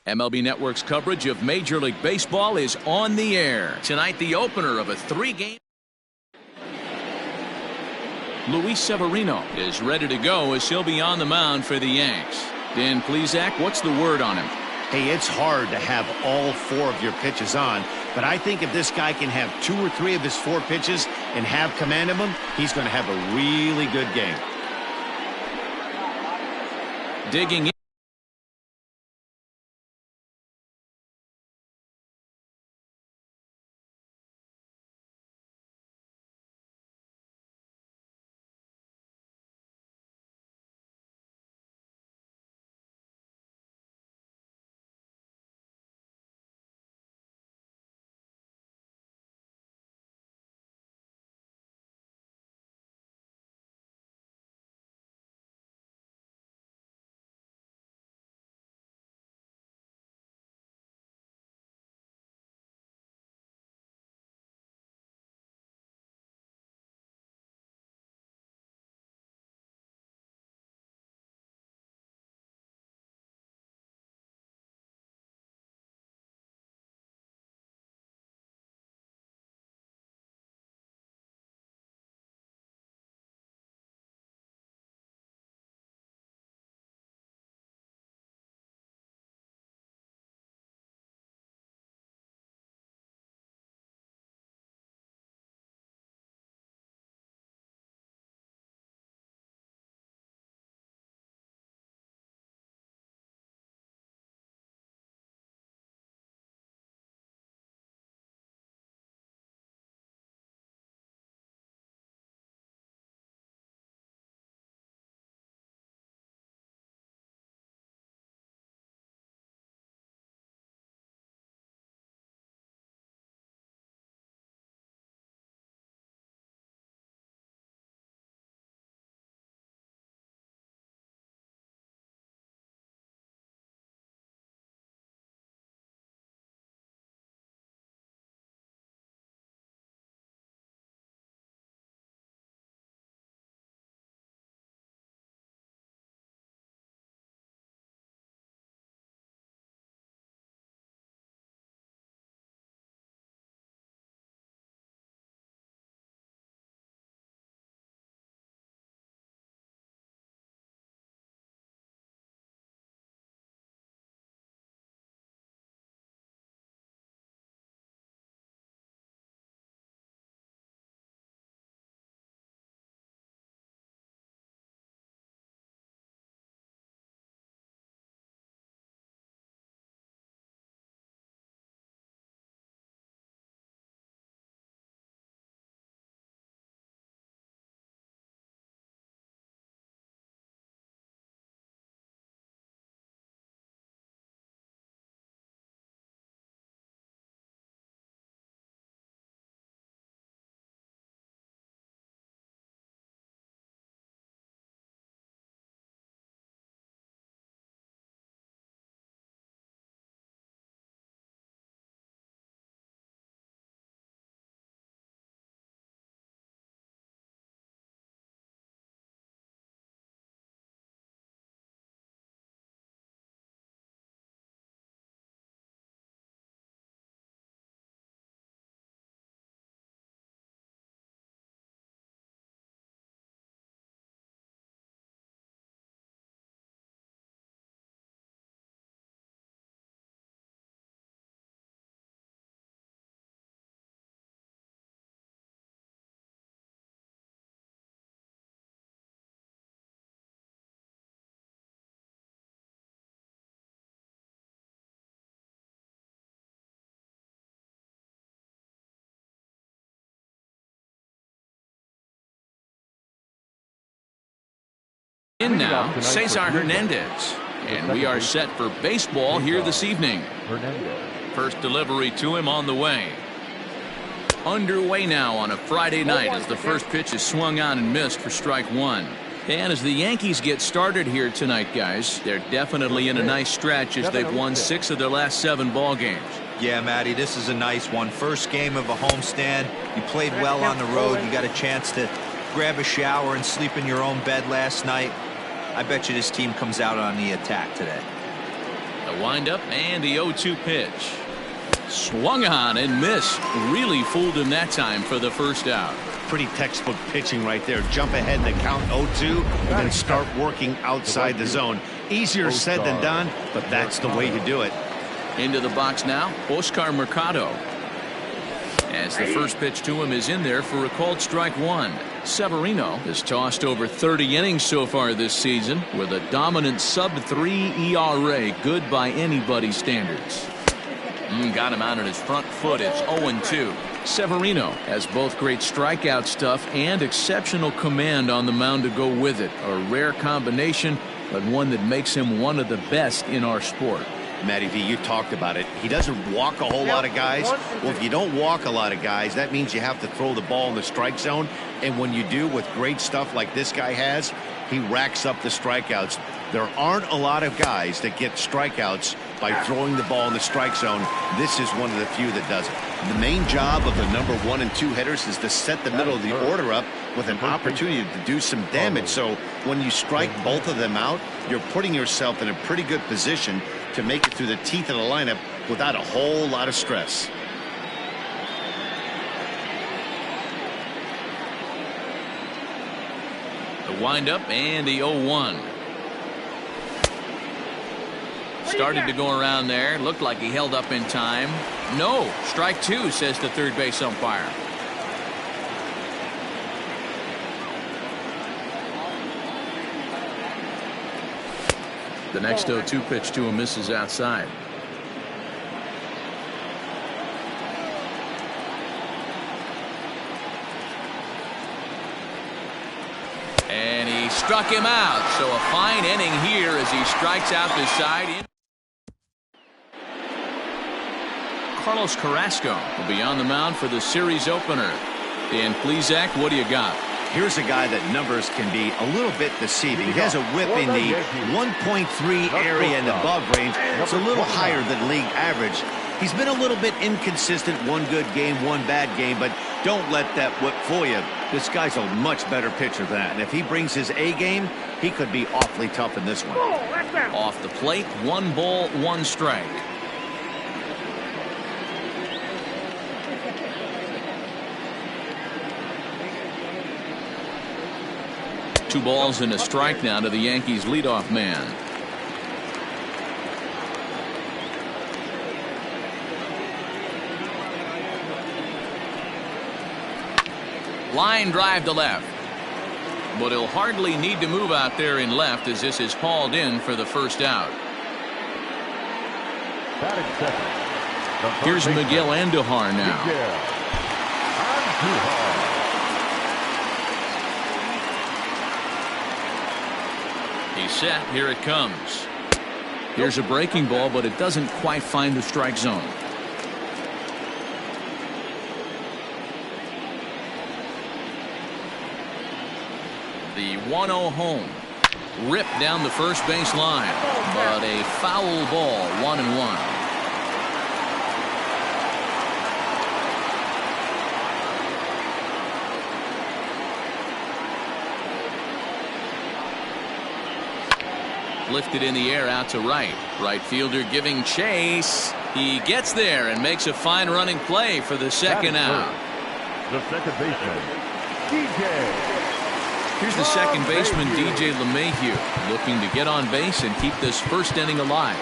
MLB Network's coverage of Major League Baseball is on the air. Tonight, the opener of a 3-game. Luis Severino is ready to go as he'll be on the mound for the Yanks. Dan Plesac, what's the word on him? Hey, it's hard to have all 4 of your pitches on, but I think if this guy can have 2 or 3 of his 4 pitches and have command of them, he's going to have a really good game. Digging in. In now, Cesar Hernandez. And we are set for baseball here this evening. First delivery to him on the way. Underway now on a Friday night as the first pitch is swung on and missed for strike 1. And as the Yankees get started here tonight, guys, they're definitely in a nice stretch as they've won 6 of their last 7 ball games. Yeah, Matty, this is a nice one. First game of a homestand. You played well on the road. You got a chance to grab a shower and sleep in your own bed last night. I bet you this team comes out on the attack today. The The windup and the 0-2 pitch. Swung on and missed. Really fooled him that time for the first out. Pretty textbook pitching right there. Jump ahead in the count 0-2 and then start working outside the zone. Easier said than done, but that's the way to do it. Into the box now, Oscar Mercado. As the first pitch to him is in there for a called strike one. Severino has tossed over 30 innings so far this season with a dominant sub-3 ERA, good by anybody's standards. Got him out on his front foot. It's 0-2. Severino has both great strikeout stuff and exceptional command on the mound to go with it. A rare combination, but one that makes him one of the best in our sport. Matty V, you talked about it. He doesn't walk a whole lot of guys. Well, if you don't walk a lot of guys, that means you have to throw the ball in the strike zone. And when you do, with great stuff like this guy has, he racks up the strikeouts. There aren't a lot of guys that get strikeouts by throwing the ball in the strike zone. This is one of the few that does it. The main job of the number 1 and 2 hitters is to set the middle of the order up with an opportunity to do some damage. So when you strike both of them out, you're putting yourself in a pretty good position to make it through the teeth of the lineup without a whole lot of stress. The windup and the 0-1. Started to go around there. Looked like he held up in time. No. Strike two, says the third base umpire. The next 0-2 pitch to him misses outside. And he struck him out. So a fine inning here as he strikes out the side. Carlos Carrasco will be on the mound for the series opener. And please, Zach, what do you got? Here's a guy that numbers can be a little bit deceiving. He has a whip in the 1.3 area and above range. It's a little higher than league average. He's been a little bit inconsistent. One good game, one bad game, but don't let that whip fool you. This guy's a much better pitcher than that. And if he brings his A game, he could be awfully tough in this one. Off the plate, 1 ball, 1 strike. Two balls and a strike now to the Yankees leadoff man. Line drive to left. But he'll hardly need to move out there in left as this is hauled in for the first out. Here's Miguel Andujar now. He's set. Here it comes. Here's a breaking ball, but it doesn't quite find the strike zone. The 1-0 home. Ripped down the first base line, but a foul ball, 1-1. Lifted in the air out to right. Right fielder giving chase. He gets there and makes a fine running play for the second out. The second baseman, DJ. Here's the second baseman, DJ LeMahieu, looking to get on base and keep this first inning alive.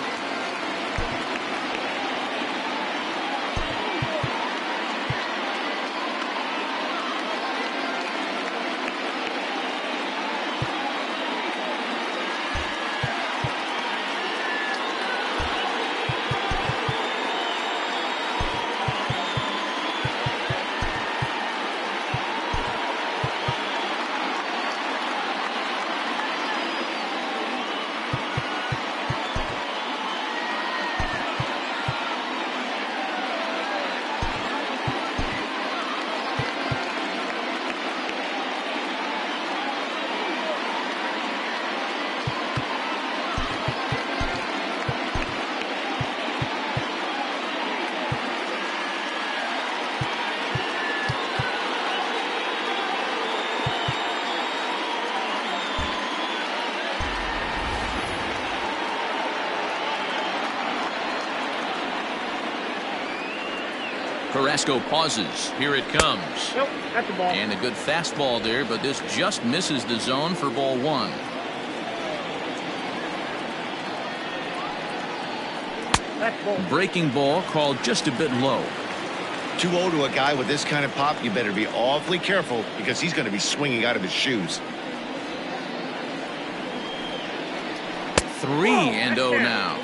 Carrasco pauses. Here it comes. Nope, that's the ball. And a good fastball there, but this just misses the zone for ball one. That's ball. Breaking ball called just a bit low. 2-0 to a guy with this kind of pop, you better be awfully careful because he's going to be swinging out of his shoes. 3-0 now.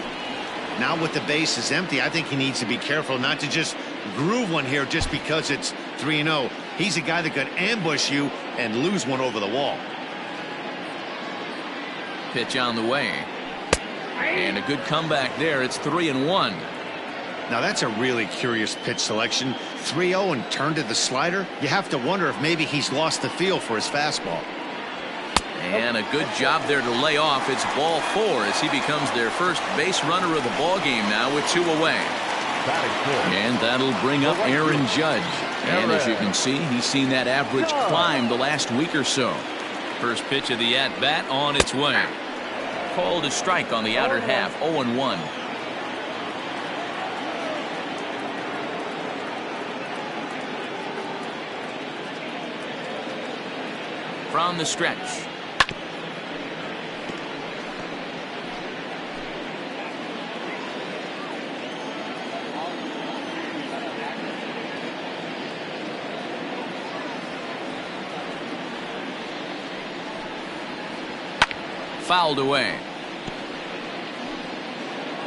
Now with the bases empty, I think he needs to be careful not to just groove one here just because it's 3-0. He's a guy that could ambush you and lose one over the wall. Pitch on the way. And a good comeback there. It's 3-1. Now that's a really curious pitch selection. 3-0 and turned to the slider. You have to wonder if maybe he's lost the feel for his fastball. And a good job there to lay off. It's ball 4 as he becomes their first base runner of the ball game now with 2 away. And that'll bring up Aaron Judge. And as you can see, he's seen that average climb the last week or so. First pitch of the at-bat on its way. Called a strike on the outer half. 0-1. From the stretch. Fouled away.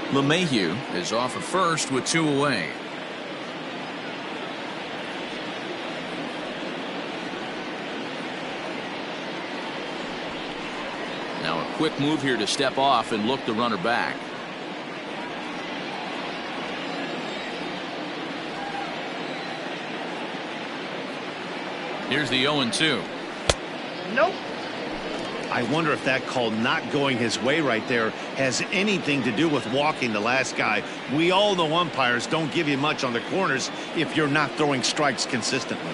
LeMahieu is off at first with 2 away. Now a quick move here to step off and look the runner back. Here's the 0-2. Nope. I wonder if that call not going his way right there has anything to do with walking the last guy. We all know umpires don't give you much on the corners if you're not throwing strikes consistently.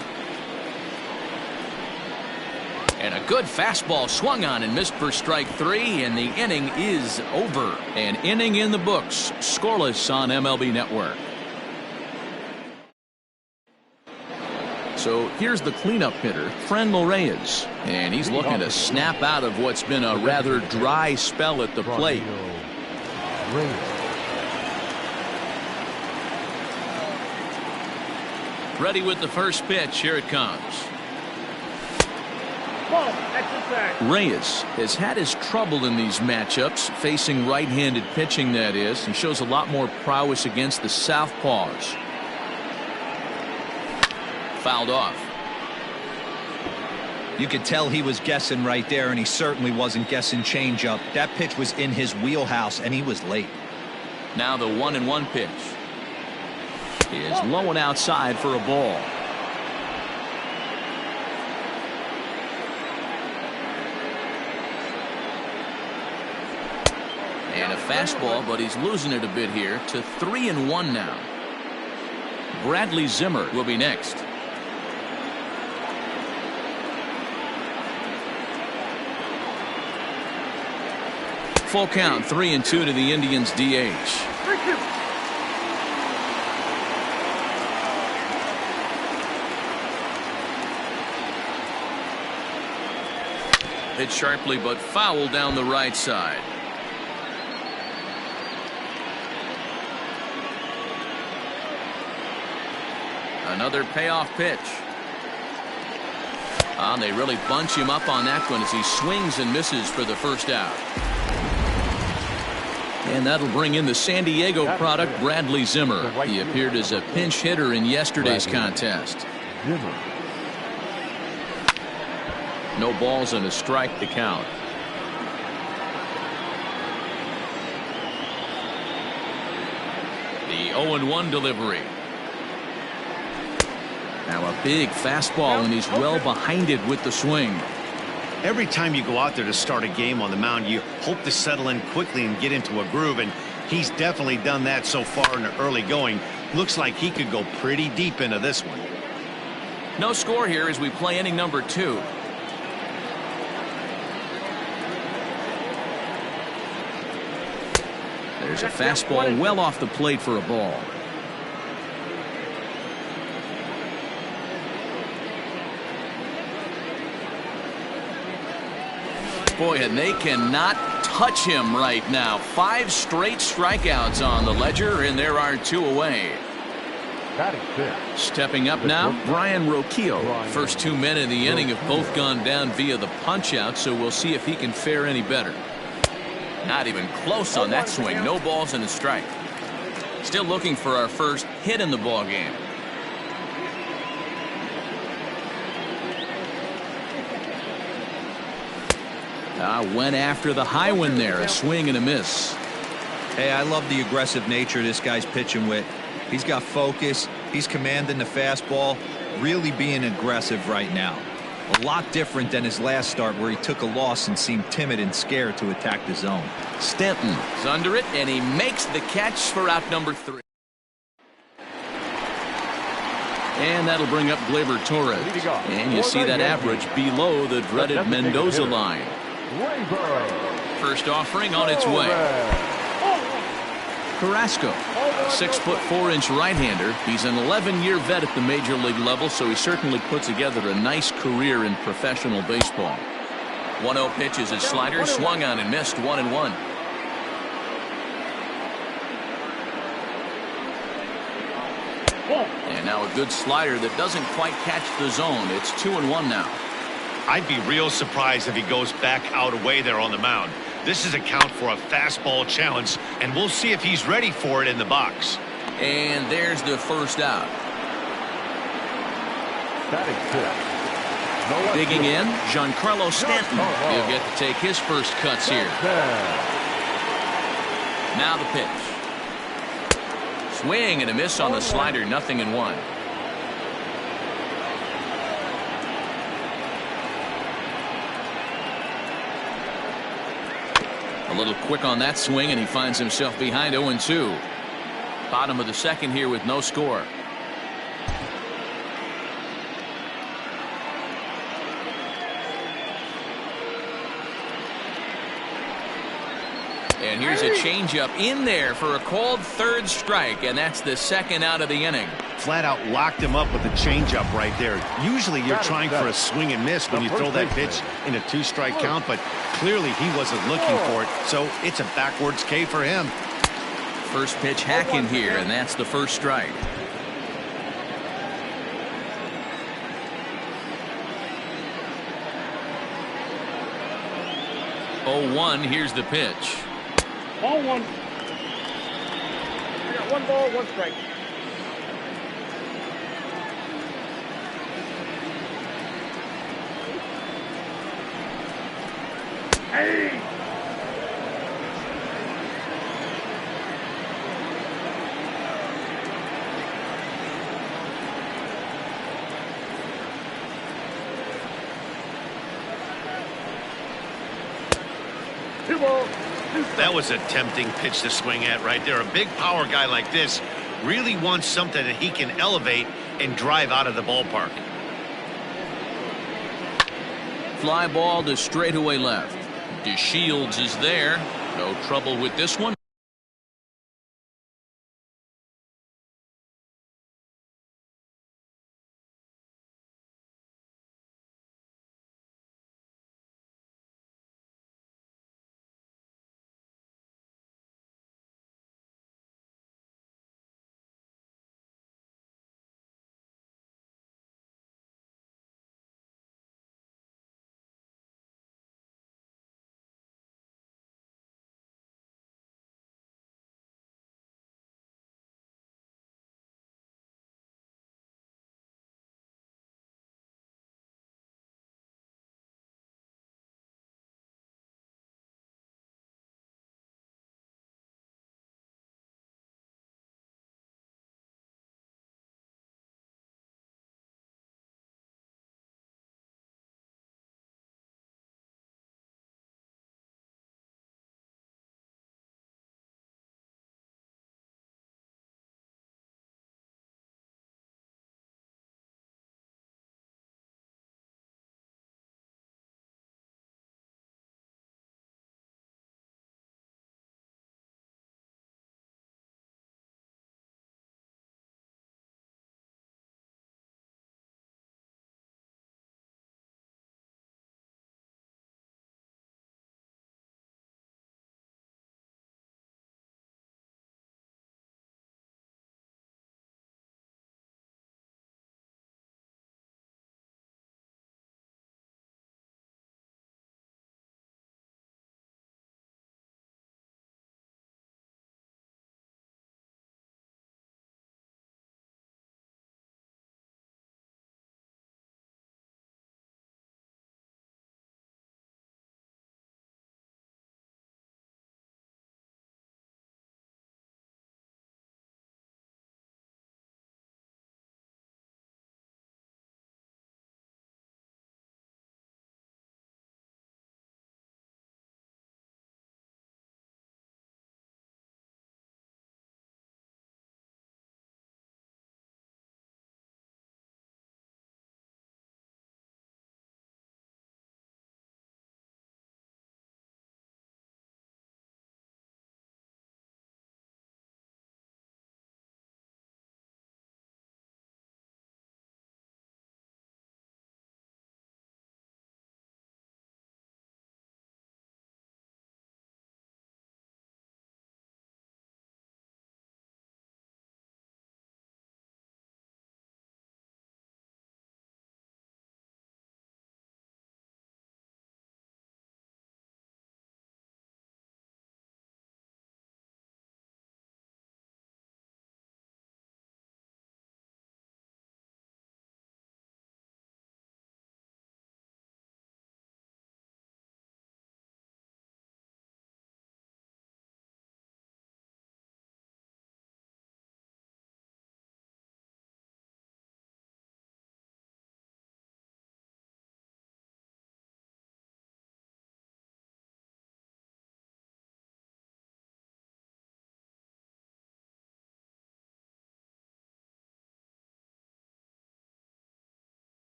And a good fastball swung on and missed for strike 3, and the inning is over. An inning in the books, scoreless on MLB Network. So here's the cleanup hitter, Franmil Reyes, and he's looking to snap out of what's been a rather dry spell at the plate. Ready with the first pitch. Here it comes. Reyes has had his trouble in these matchups, facing right-handed pitching, that is, and shows a lot more prowess against the southpaws. Fouled off. You could tell he was guessing right there, and he certainly wasn't guessing changeup. That pitch was in his wheelhouse, and he was late. Now the 1-1 pitch is low and outside for a ball. And a fastball, but he's losing it a bit here to 3-1 now. Bradley Zimmer will be next. Full count, 3-2 to the Indians DH. 3-2. Hit sharply but foul down the right side. Another payoff pitch. They really bunch him up on that one as he swings and misses for the first out. And that'll bring in the San Diego product, Bradley Zimmer. He appeared as a pinch hitter in yesterday's contest. No balls and a strike to count. The 0-1 delivery. Now a big fastball, and he's well behind it with the swing. Every time you go out there to start a game on the mound, you hope to settle in quickly and get into a groove, and he's definitely done that so far in the early going. Looks like he could go pretty deep into this one. No score here as we play inning number 2. There's a fastball well off the plate for a ball. Boy, and they cannot touch him right now. 5 straight strikeouts on the ledger, and there are 2 away. Stepping up now, Brian Roquillo. First 2 men in the inning have both gone down via the punch-out, so we'll see if he can fare any better. Not even close on that swing. No balls and a strike. Still looking for our first hit in the ball game. Went after the high one there. A swing and a miss. Hey, I love the aggressive nature this guy's pitching with. He's got focus. He's commanding the fastball. Really being aggressive right now. A lot different than his last start where he took a loss and seemed timid and scared to attack the zone. Stanton is under it, and he makes the catch for out number 3. And that'll bring up Gleyber Torres. And you see that average below the dreaded Mendoza line. First offering on its way. Carrasco, 6'4" right-hander. He's an 11-year vet at the major league level, so he certainly puts together a nice career in professional baseball. 1-0 pitch is his slider, swung on and missed. 1-1. And now a good slider that doesn't quite catch the zone. It's 2-1 now. I'd be real surprised if he goes back out away there on the mound. This is a count for a fastball challenge, and we'll see if he's ready for it in the box. And there's the first out. Digging in, Giancarlo Stanton. He'll get to take his first cuts here. Now the pitch. Swing and a miss on the slider. 0-1. A little quick on that swing, and he finds himself behind 0-2. Bottom of the second here with no score. And here's a changeup in there for a called third strike, and that's the second out of the inning. Flat out locked him up with the changeup right there. Usually you're trying for a swing and miss when you throw that pitch in a 2-strike count, but clearly he wasn't looking for it, so it's a backwards K for him. First pitch hacking here, and that's the first strike. Oh, 1. Here's the pitch. Ball 1. We got 1 ball, 1 strike. Hey! That was a tempting pitch to swing at right there. A big power guy like this really wants something that he can elevate and drive out of the ballpark. Fly ball to straightaway left. DeShields is there. No trouble with this one.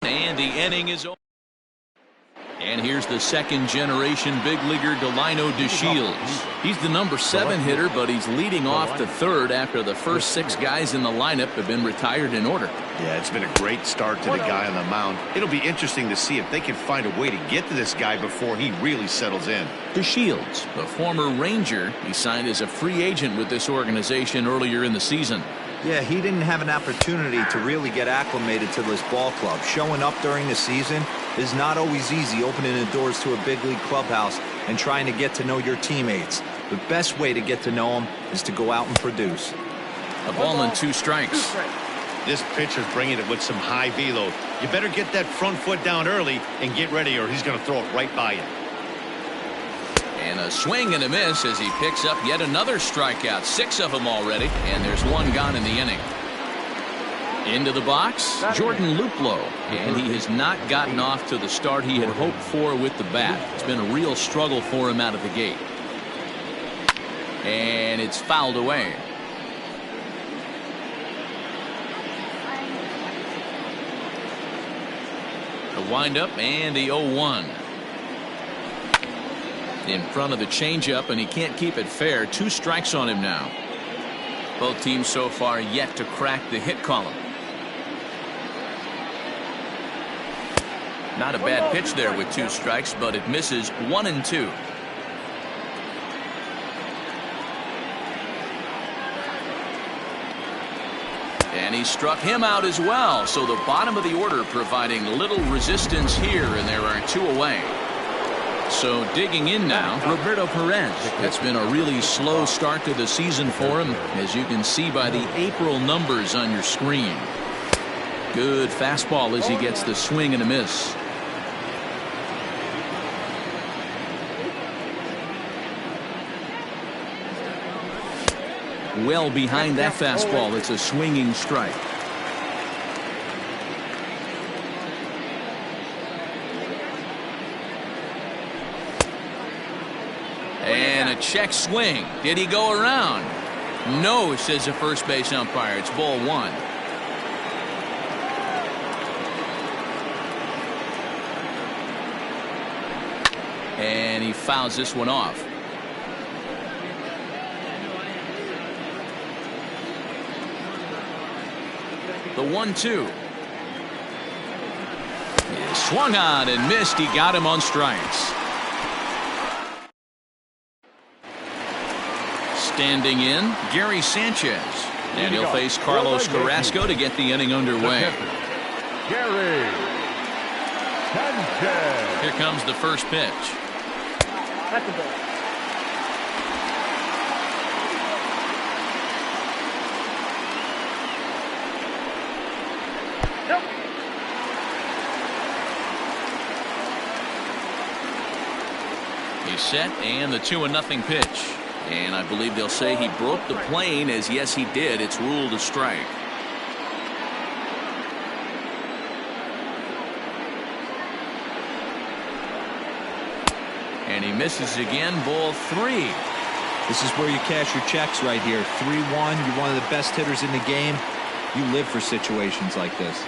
And the inning is over. And here's the second-generation big leaguer Delino DeShields. He's the number 7 hitter, but he's leading off to third after the first 6 guys in the lineup have been retired in order. Yeah, it's been a great start to the guy on the mound. It'll be interesting to see if they can find a way to get to this guy before he really settles in. DeShields, the former Ranger, he signed as a free agent with this organization earlier in the season. Yeah, he didn't have an opportunity to really get acclimated to this ball club. Showing up during the season is not always easy, opening the doors to a big league clubhouse and trying to get to know your teammates. The best way to get to know them is to go out and produce. A ball and 2 strikes. This pitcher's bringing it with some high velo. You better get that front foot down early and get ready, or he's going to throw it right by you. And a swing and a miss as he picks up yet another strikeout. 6 of them already, and there's 1 gone in the inning. Into the box, Jordan Luplow, and he has not gotten off to the start he had hoped for with the bat. It's been a real struggle for him out of the gate. And it's fouled away. The windup and the 0-1. In front of the changeup, and he can't keep it fair. 2 strikes on him now. Both teams so far yet to crack the hit column. Not a bad pitch there with 2 strikes, but it misses 1 and 2. And he struck him out as well. So the bottom of the order providing little resistance here, and there are 2 away. So digging in now, Roberto Perez. It's been a really slow start to the season for him, as you can see by the April numbers on your screen. Good fastball as he gets the swing and a miss. Well behind that fastball, it's a swinging strike. And a check swing. Did he go around? No, says the first base umpire. It's ball 1. And he fouls this one off. The 1-2. He swung on and missed. He got him on strikes. Standing in, Gary Sanchez. And he'll face Carlos Carrasco to get the inning underway. Gary Sanchez. Here comes the first pitch. That's a ball. He's set, and the 2-0 pitch. And I believe they'll say he broke the plane, as yes he did. It's ruled a strike. And he misses again, ball 3. This is where you cash your checks right here. 3-1. You're one of the best hitters in the game. You live for situations like this.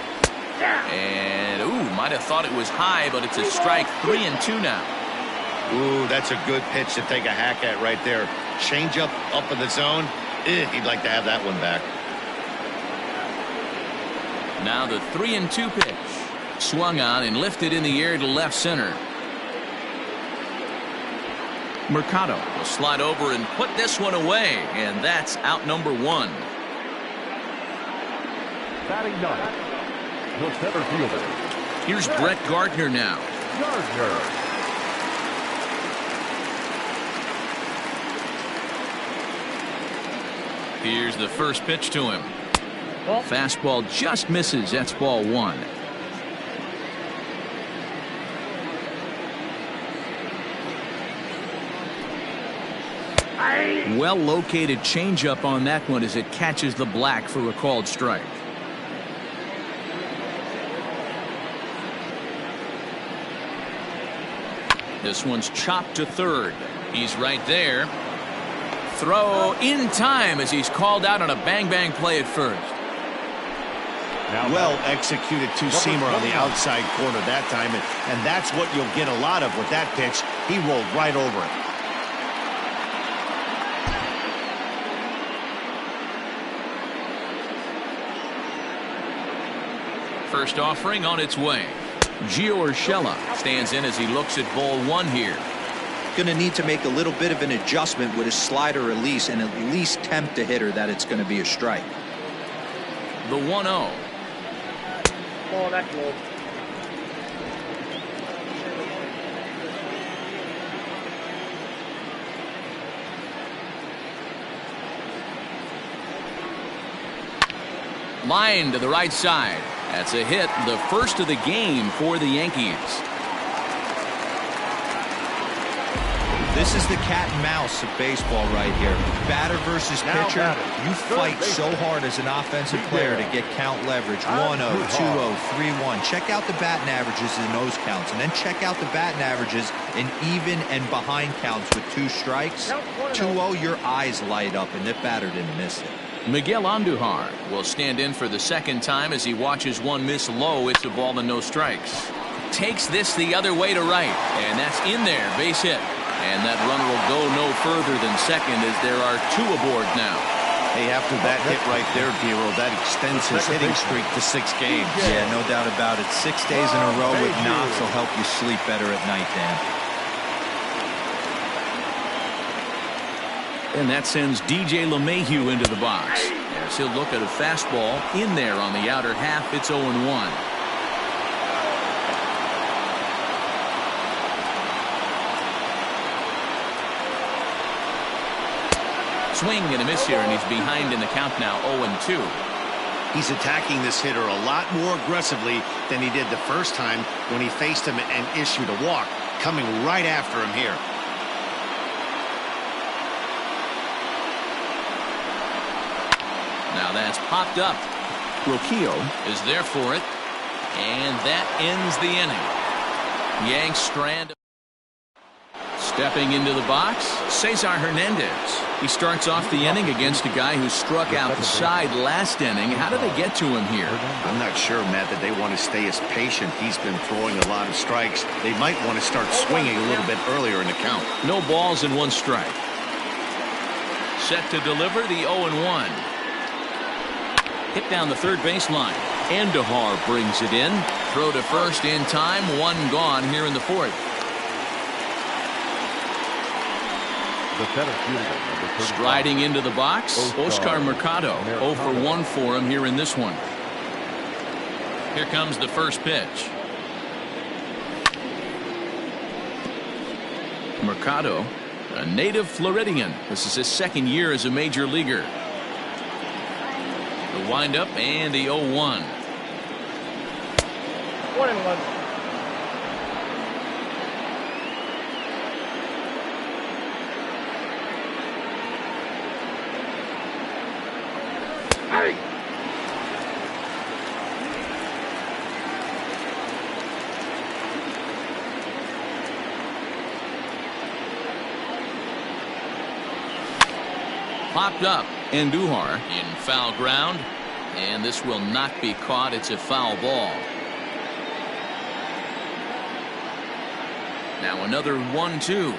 And, ooh, might have thought it was high, but it's a strike. 3-2 now. Ooh, that's a good pitch to take a hack at right there. Change up in the zone. He'd like to have that one back. Now the 3-2 pitch. Swung on and lifted in the air to left center. Mercado will slide over and put this one away, and that's out number 1. Batting 9, the center fielder. Here's Brett Gardner now. Gardner. Here's the first pitch to him. Fastball just misses. That's ball 1. Well located changeup on that one as it catches the black for a called strike. This one's chopped to third. He's right there. Throw in time as he's called out on a bang-bang play at first. Now Well-executed two-seamer on the outside corner that time, and that's what you'll get a lot of with that pitch. He rolled right over it. First offering on its way. Gio Urshela stands in as he looks at ball one here. Going to need to make a little bit of an adjustment with his slider release and at least tempt the hitter that it's going to be a strike. The 1-0. Oh, that's low. Line to the right side. That's a hit, the first of the game for the Yankees. This is the cat and mouse of baseball right here. Batter versus pitcher. You fight so hard as an offensive player to get count leverage. 1-0, 2-0, 3-1. Check out the batting averages in those counts, and then check out the batting averages in even and behind counts with 2 strikes. 2-0, your eyes light up, and the batter didn't miss it. Miguel Andujar will stand in for the second time as he watches one miss low. It's a ball and no strikes. Takes this the other way to right, and that's in there, base hit. And that runner will go no further than second as there are 2 aboard now. Hey, after that hit right there, Dero, that extends his hitting streak to 6 games. Yeah, no doubt about it. 6 days in a row with knocks will help you sleep better at night, Dan. And that sends DJ LeMahieu into the box as he'll look at a fastball in there on the outer half. It's 0-1. Swing and a miss here, and he's behind in the count now. 0-2. He's attacking this hitter a lot more aggressively than he did the first time when he faced him and issued a walk, coming right after him here. Now that's popped up. Rocchio is there for it, and that ends the inning. Yanks strand. Stepping into the box, Cesar Hernandez. He starts off the inning against a guy who struck outside last inning. How do they get to him here? I'm not sure, Matt, that they want to stay as patient. He's been throwing a lot of strikes. They might want to start swinging a little bit earlier in the count. No balls and 1 strike. Set to deliver the 0-1. Hit down the third baseline. Andujar brings it in. Throw to first in time. 1 gone here in the 4th. Striding into the box, Oscar Mercado. 0 for 1 for him here in this one. Here comes the first pitch. Mercado, a native Floridian. This is his 2nd year as a major leaguer. The windup and the 0-1. 1-1. Popped up. Andujar in foul ground, and this will not be caught. It's a foul ball. Now another 1-2.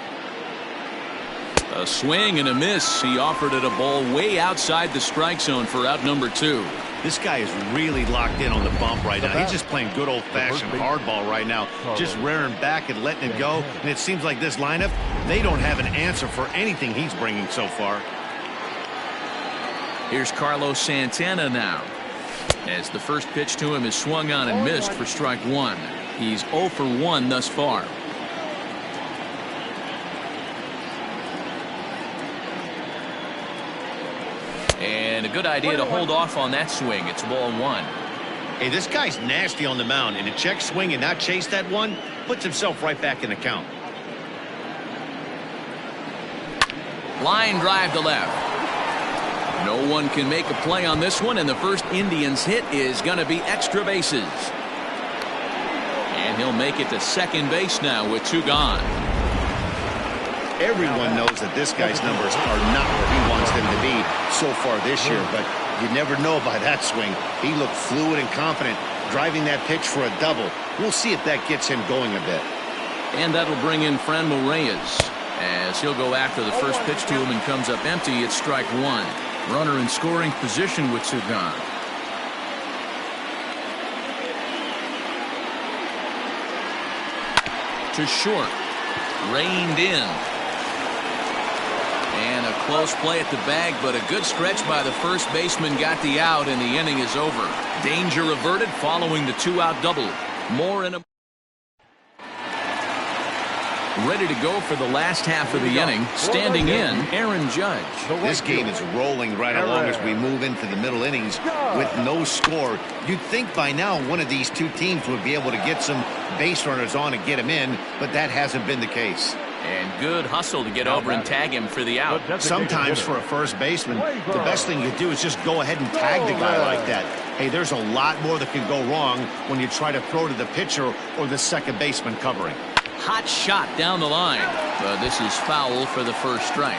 A swing and a miss. He offered it a ball way outside the strike zone for out number 2. This guy is really locked in on the bump right now. He's just playing good old-fashioned hardball right now, just rearing back and letting it go. And it seems like this lineup, they don't have an answer for anything he's bringing so far. Here's Carlos Santana now, as the first pitch to him is swung on and missed for strike 1. He's 0 for 1 thus far. And a good idea to hold off on that swing. It's ball 1. Hey, this guy's nasty on the mound, and a check swing and not chase that one puts himself right back in the count. Line drive to left. No one can make a play on this one, and the first Indians hit is going to be extra bases. And he'll make it to second base now with 2 gone. Everyone knows that this guy's numbers are not where he wants them to be so far this year, but You never know by that swing. He looked fluid and confident, driving that pitch for a double. We'll see if that gets him going a bit. And that'll bring in Franmil Reyes, as he'll go after the first pitch to him and comes up empty. It's strike one. Runner in scoring position with two gone. To short. Reined in. And a close play at the bag, but a good stretch by the first baseman got the out, and the inning is over. Danger averted following the two-out double. More in a... Ready to go for the last half of the inning. Standing in, Aaron Judge. This game is rolling right along as we move into the middle innings with no score. You'd think by now one of these two teams would be able to get some base runners on and get him in, but that hasn't been the case. And good hustle to get over and tag him for the out. Sometimes for a first baseman, the best thing you do is just go ahead and tag the guy like that. Hey, there's a lot more that can go wrong when you try to throw to the pitcher or the second baseman covering. Hot shot down the line, but this is foul for the first strike.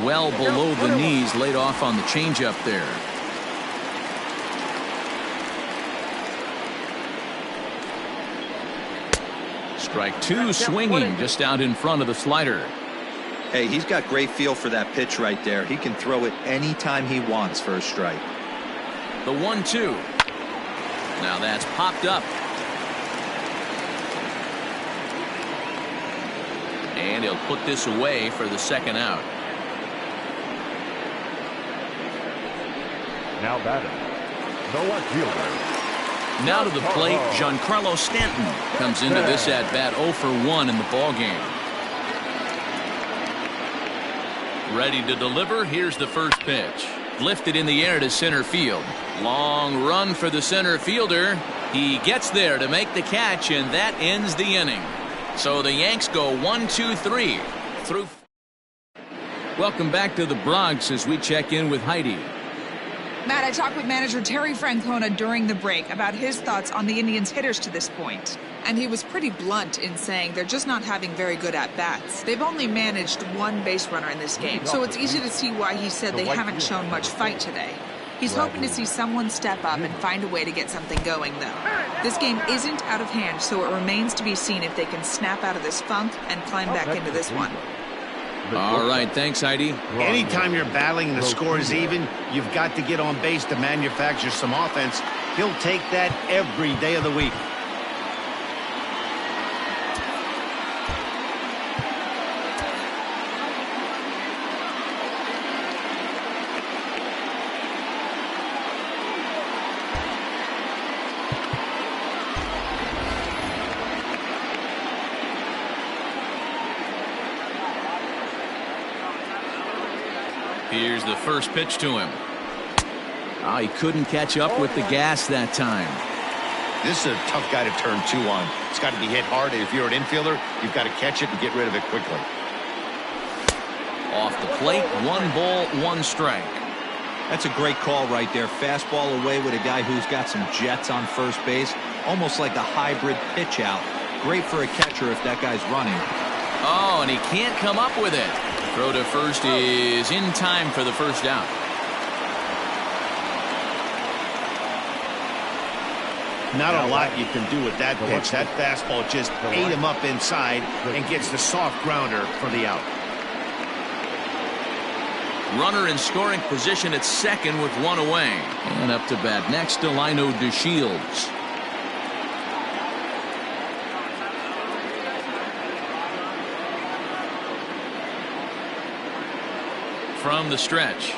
Well below the knees, laid off on the changeup there. Strike two, swinging just out in front of the slider. Hey, he's got great feel for that pitch right there. He can throw it anytime he wants for a strike. The 1-2. Now that's popped up. And he'll put this away for the second out. Now batting, no one fielder. Now to the plate, Giancarlo Stanton comes into this at bat 0 for 1 in the ballgame. Ready to deliver. Here's the first pitch. Lifted in the air to center field. Long run for the center fielder. He gets there to make the catch, and that ends the inning. So the Yanks go 1-2-3 through. Welcome back to the Bronx as we check in with Heidi. Matt, I talked with manager Terry Francona during the break about his thoughts on the Indians' hitters to this point. And he was pretty blunt in saying they're just not having very good at-bats. They've only managed one base runner in this game, so it's easy to see why he said they haven't shown much fight today. He's hoping to see someone step up and find a way to get something going, though. This game isn't out of hand, so it remains to be seen if they can snap out of this funk and climb back into this one. All right, thanks, Heidi. Anytime you're battling and the score is even, you've got to get on base to manufacture some offense. He'll take that every day of the week. Here's the first pitch to him. Oh, he couldn't catch up with the gas that time. This is a tough guy to turn two on. It's got to be hit hard. If you're an infielder, you've got to catch it and get rid of it quickly. Off the plate, 1 ball, 1 strike. That's a great call right there. Fastball away with a guy who's got some jets on first base. Almost like a hybrid pitch out. Great for a catcher if that guy's running. Oh, and he can't come up with it. Throw to first is in time for the first out. Not a lot you can do with that pitch. That fastball just ate him up inside and gets the soft grounder for the out. Runner in scoring position at second with 1 away. And up to bat next, Delino DeShields. From the stretch.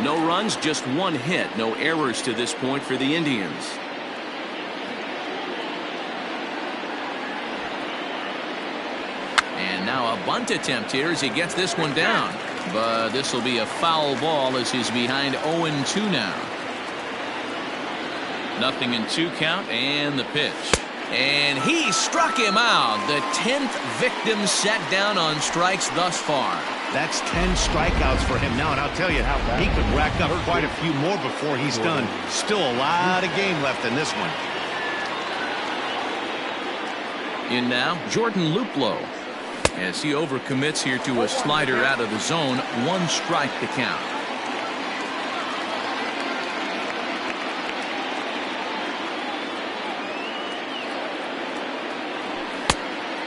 No runs, just 1 hit. No errors to this point for the Indians. And now a bunt attempt here as he gets this one down. But this will be a foul ball as he's behind 0-2 now. 0-2 count and the pitch. And he struck him out. The 10th victim set down on strikes thus far. That's 10 strikeouts for him now, and I'll tell you, he could rack up quite a few more before he's done. Still a lot of game left in this one. In now, Jordan Luplow. As he overcommits here to a slider out of the zone, 1 strike to count.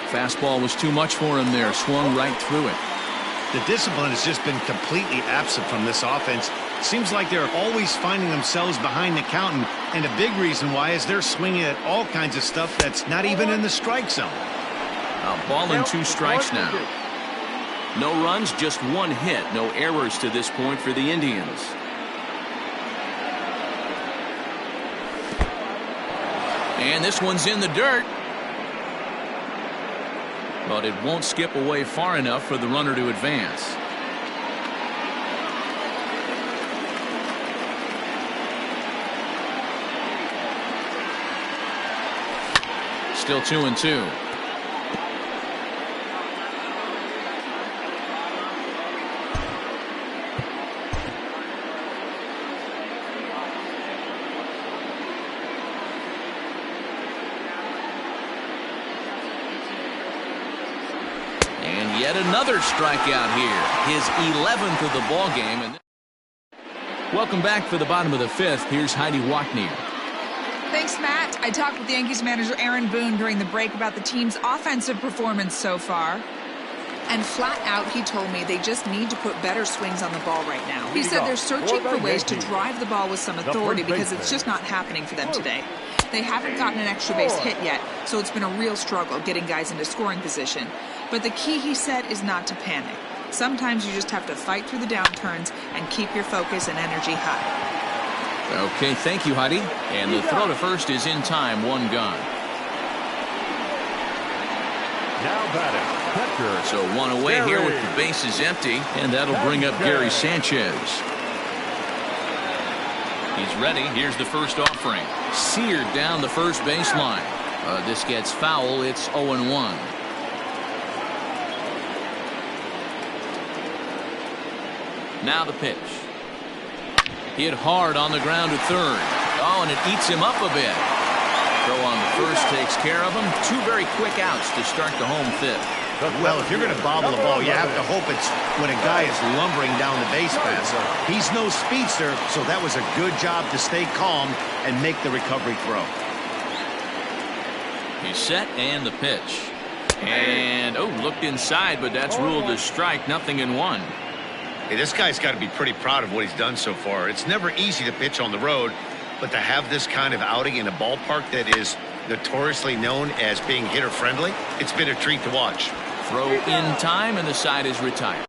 Fastball was too much for him there, swung right through it. The discipline has just been completely absent from this offense. Seems like they're always finding themselves behind the count, and a big reason why is they're swinging at all kinds of stuff that's not even in the strike zone. A ball and 2 strikes now. No runs, just 1 hit. No errors to this point for the Indians. And this one's in the dirt. But it won't skip away far enough for the runner to advance. Still 2-2. And yet another strikeout here. His 11th of the ball game. And welcome back for the bottom of the 5th. Here's Heidi Wachner. Thanks, Matt. I talked with Yankees manager Aaron Boone during the break about the team's offensive performance so far. And flat out, he told me they just need to put better swings on the ball right now. He said they're searching for ways to drive the ball with some authority because it's just not happening for them today. They haven't gotten an extra base hit yet, so it's been a real struggle getting guys into scoring position. But the key, he said, is not to panic. Sometimes you just have to fight through the downturns and keep your focus and energy high. Okay, thank you, Heidi. And the throw to first is in time, 1 gone. Now batting, catcher. So 1 away here with the bases empty, and that'll bring up Gary Sanchez. He's ready. Here's the first offering. Seared down the first baseline. This gets foul. It's 0-1. Now the pitch. Hit hard on the ground to third. Oh, and it eats him up a bit. Throw on the first takes care of him. 2 very quick outs to start the home 5th. Well, if you're going to bobble the ball, you have to hope it's when a guy is lumbering down the base pass. He's no speedster, so that was a good job to stay calm and make the recovery throw. He's set and the pitch. And, looked inside, but that's ruled a strike. 0-1. Hey, this guy's got to be pretty proud of what he's done so far. It's never easy to pitch on the road, but to have this kind of outing in a ballpark that is notoriously known as being hitter-friendly, it's been a treat to watch. Throw in time, and the side is retired.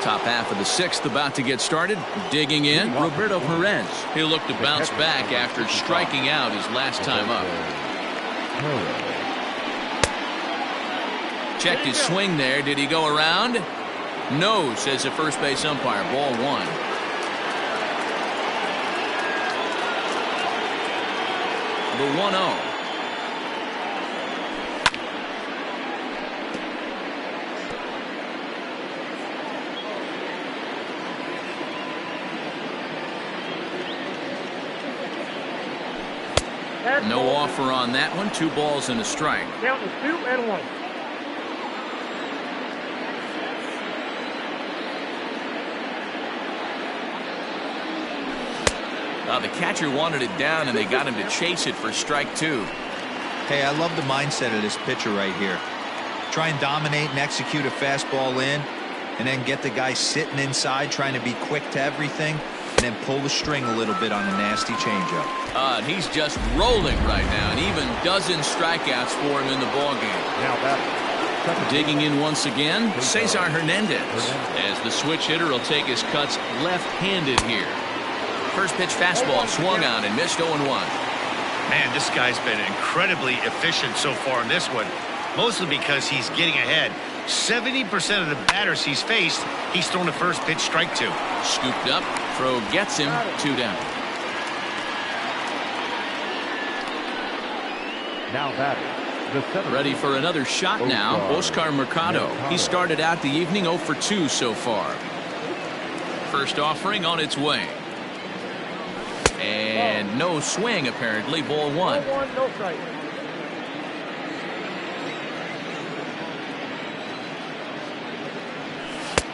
Top half of the sixth about to get started. Digging in, Roberto Perez. He'll look to bounce back after striking out his last time up. Checked his swing there. Did he go around? No, says the first base umpire. Ball one. The 1-0. No offer on that one. 2 balls and a strike. Down to 2-1. The catcher wanted it down, and they got him to chase it for strike 2. Hey, I love the mindset of this pitcher right here. Try and dominate and execute a fastball in, and then get the guy sitting inside trying to be quick to everything, and then pull the string a little bit on a nasty changeup. And he's just rolling right now, and even dozen strikeouts for him in the ballgame. Now that. Digging in once again, Cesar Hernandez. As the switch hitter will take his cuts left-handed here. First pitch fastball swung on and missed 0-1. Man, this guy's been incredibly efficient so far in this one, mostly because he's getting ahead. 70% of the batters he's faced, he's thrown the first pitch strike 2. Scooped up, throw gets him, 2 down. Now batting. Ready for another shot now, Oscar Mercado. He started out the evening 0 for 2 so far. First offering on its way. And no swing, apparently. Ball 1. No strike.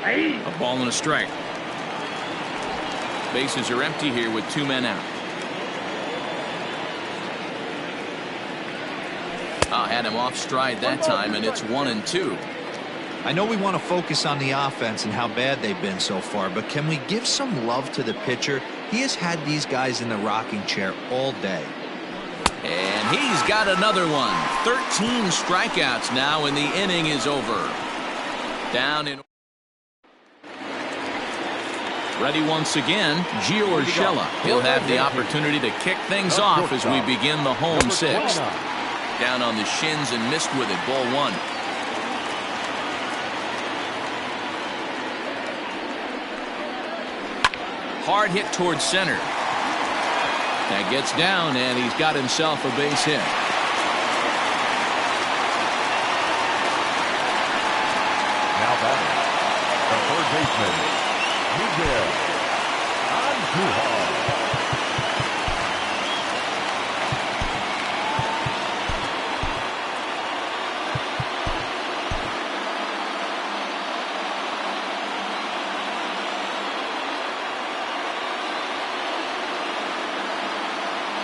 A ball and a strike. Bases are empty here with 2 men out. Had him off stride that time, and it's 1-2. I know we want to focus on the offense and how bad they've been so far, but can we give some love to the pitcher? He has had these guys in the rocking chair all day. And he's got another one. 13 strikeouts now, and the inning is over. Down in. Ready once again, Gio Urshela. He'll have the opportunity to kick things off as we begin the home sixth. Down on the shins and missed with it. Ball 1. Hard hit towards center. That gets down, and he's got himself a base hit. Now batting. The third baseman, Miguel Andujar.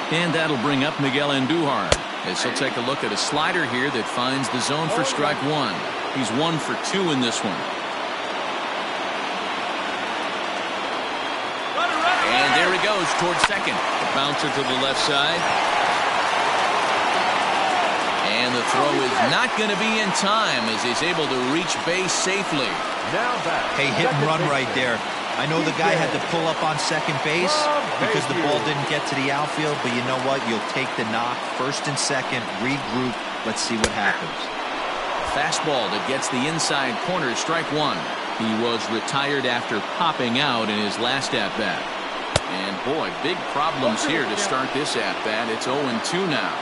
And that'll bring up Miguel Andujar as he'll take a look at a slider here that finds the zone for strike 1. He's 1 for 2 in this one. And there he goes towards second. The bouncer to the left side. And the throw is not going to be in time as he's able to reach base safely. Now back. Hey, hit and run right there. I know the guy had to pull up on second base because the ball didn't get to the outfield, but you know what? You'll take the knock. First and second, regroup. Let's see what happens. Fastball that gets the inside corner, strike 1. He was retired after popping out in his last at-bat. And boy, big problems here to start this at-bat. It's 0-2 now.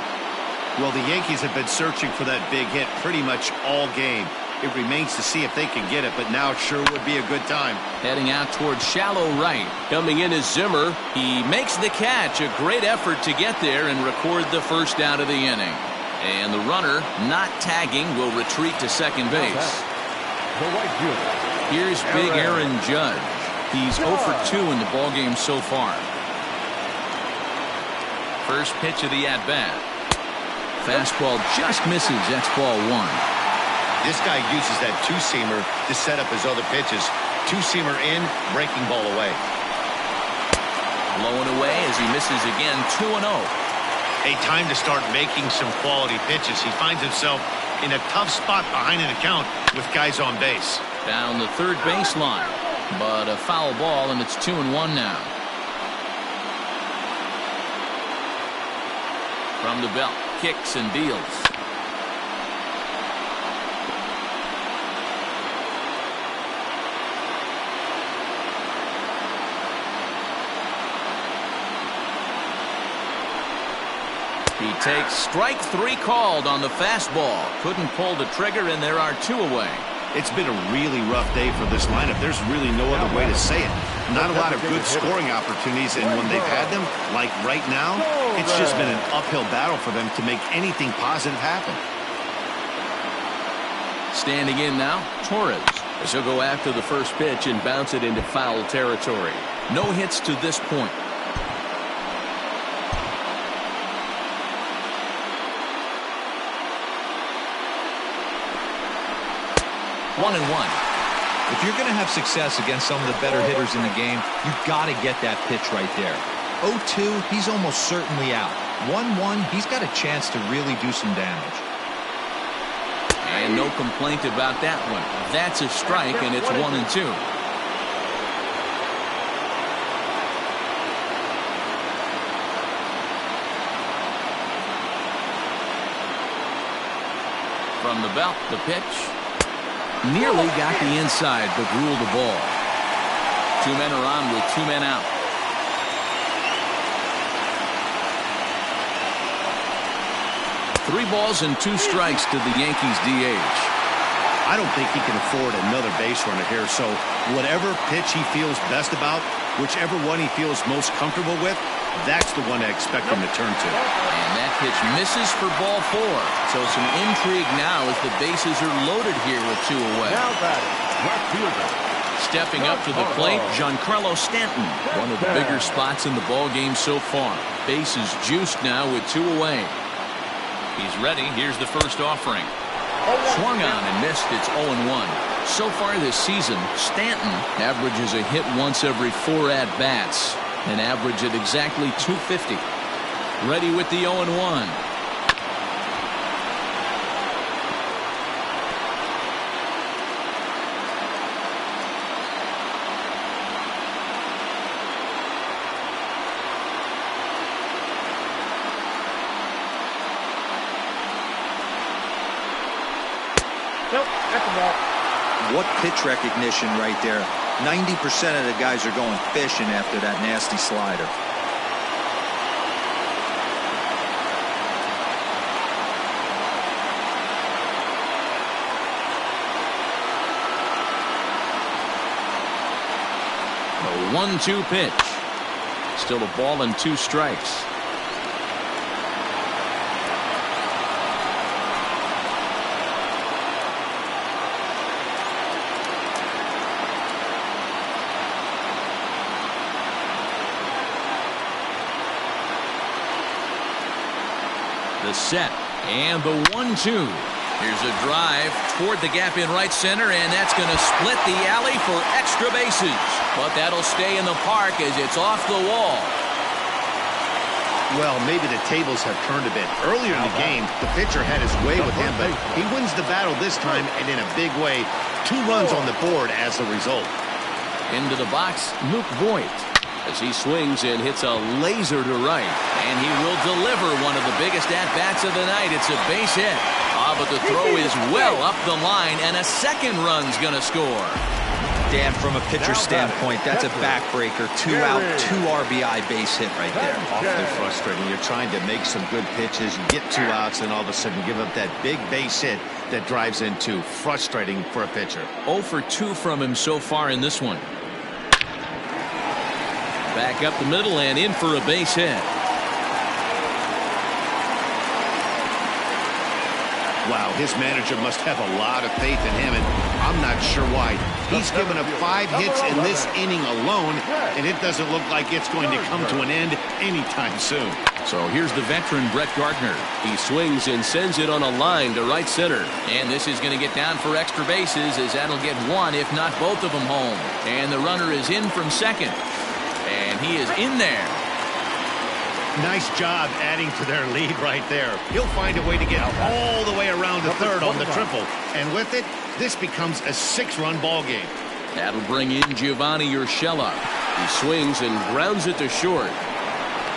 Well, the Yankees have been searching for that big hit pretty much all game. It remains to see if they can get it, but now it sure would be a good time. Heading out towards shallow right. Coming in is Zimmer. He makes the catch. A great effort to get there and record the first out of the inning. And the runner, not tagging, will retreat to second base. The right fielder. Here's big Aaron Judge. He's 0 for 2 in the ballgame so far. First pitch of the at-bat. Fastball just misses. That's ball 1. This guy uses that two-seamer to set up his other pitches. Two-seamer in, breaking ball away. Blowing away as he misses again. 2-0. A time to start making some quality pitches. He finds himself in a tough spot behind an account with guys on base. Down the third baseline. But a foul ball, and it's 2-1 now. From the belt, kicks and deals. He takes strike 3 called on the fastball. Couldn't pull the trigger, and there are 2 away. It's been a really rough day for this lineup. There's really no other way to say it. Not a lot of good scoring opportunities, and when they've had them, like right now, it's just been an uphill battle for them to make anything positive happen. Standing in now, Torres. He'll go after the first pitch and bounce it into foul territory. No hits to this point. 1-1. If you're going to have success against some of the better hitters in the game, you've got to get that pitch right there. 0-2, he's almost certainly out. 1-1, he's got a chance to really do some damage. And no complaint about that one. That's a strike, and it's 1-2. From the belt, the pitch. Nearly got the inside, but ruled the ball. 2 men are on with 2 men out. Three balls and 2 strikes to the Yankees DH. I don't think he can afford another base runner here, so whatever pitch he feels best about, whichever one he feels most comfortable with, that's the one I expect him to turn to. And that pitch misses for ball 4. So some intrigue now as the bases are loaded here with 2 away. Now batting, left fielder. Stepping up to the plate, Giancarlo Stanton. One of the bigger spots in the ball game so far. Bases juiced now with 2 away. He's ready. Here's the first offering. Swung on and missed. It's 0-1. So far this season, Stanton averages a hit once every 4 at-bats. An average at exactly 250. Ready with the 0-1. Nope, that's the ball. What pitch recognition right there. 90% of the guys are going fishing after that nasty slider. A 1-2 pitch. Still a ball and 2 strikes. The set and the 1-2. Here's a drive toward the gap in right center, and that's going to split the alley for extra bases. But that'll stay in the park as it's off the wall. Well, maybe the tables have turned a bit. Earlier in the game, the pitcher had his way with him, but he wins the battle this time, and in a big way. 2 runs on the board as the result. Into the box, Luke Voigt. As he swings and hits a laser to right. And he will deliver one of the biggest at-bats of the night. It's a base hit. But the throw is well up the line, and a second run's going to score. Dan, from a pitcher standpoint, that's a backbreaker. 2 out, 2 RBI base hit right there. Awfully frustrating. You're trying to make some good pitches, you get 2 outs, and all of a sudden give up that big base hit that drives in 2. Frustrating for a pitcher. 0 for 2 from him so far in this one. Back up the middle and in for a base hit. Wow, his manager must have a lot of faith in him, and I'm not sure why. He's given up 5 hits in this inning alone, and it doesn't look like it's going to come to an end anytime soon. So here's the veteran Brett Gardner. He swings and sends it on a line to right center. And this is going to get down for extra bases, as that'll get 1, if not both of them, home. And the runner is in from second. And he is in there. Nice job adding to their lead right there. He'll find a way to get all the way around to third on the triple. And with it, this becomes a 6-run ball game. That'll bring in Giovanni Urshela. He swings and grounds it to short.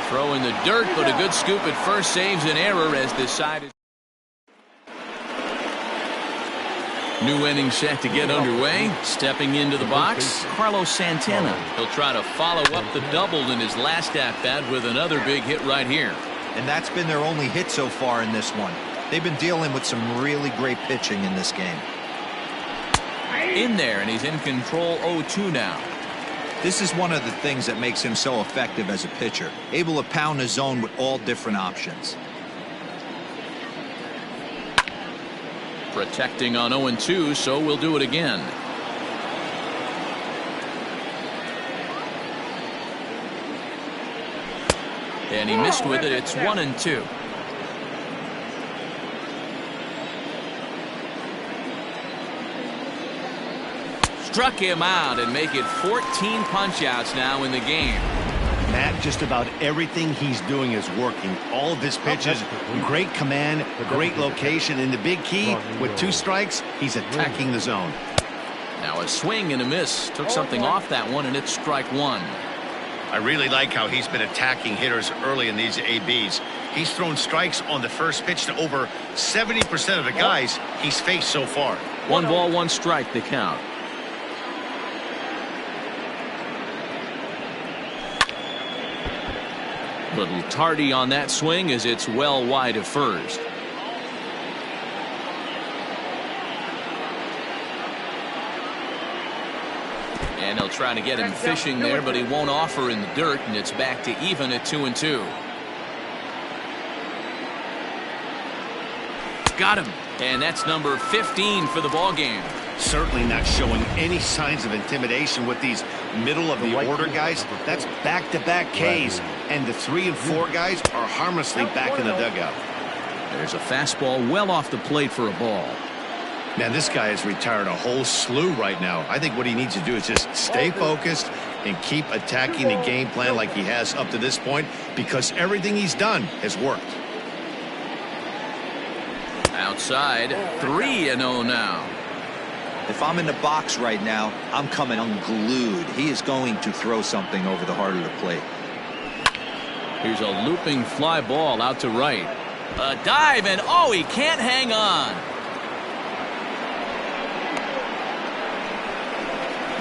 Throw in the dirt, but a good scoop at first saves an error as this side is. New inning set to get underway. Stepping into the box, Carlos Santana. He'll try to follow up the double in his last at-bat with another big hit right here. And that's been their only hit so far in this one. They've been dealing with some really great pitching in this game. In there, and he's in control 0-2 now. This is one of the things that makes him so effective as a pitcher. Able to pound the zone with all different options. Protecting on 0-2, so we'll do it again. And he missed with it. It's 1-2. Struck him out and make it 14 punch-outs now in the game. Matt, just about everything he's doing is working. All of his pitches, great command, great location, and the big key, with 2 strikes, he's attacking the zone. Now a swing and a miss. Took something off that one, and it's strike 1. I really like how he's been attacking hitters early in these ABs. He's thrown strikes on the first pitch to over 70% of the guys he's faced so far. 1 ball, 1 strike, the count. Little tardy on that swing as it's well wide of first. And they'll try to get him fishing there, but he won't offer in the dirt, and it's back to even at 2-2. Got him, and that's number 15 for the ball game. Certainly not showing any signs of intimidation with these middle of the order guys. That's back-to-back Ks, and the 3 and 4 guys are harmlessly back in the dugout. There's a fastball well off the plate for a ball. Man, this guy has retired a whole slew right now. I think what he needs to do is just stay focused and keep attacking the game plan like he has up to this point, because everything he's done has worked. Outside, 3-0 now. If I'm in the box right now, I'm coming unglued. He is going to throw something over the heart of the plate. Here's a looping fly ball out to right. A dive, and oh, he can't hang on.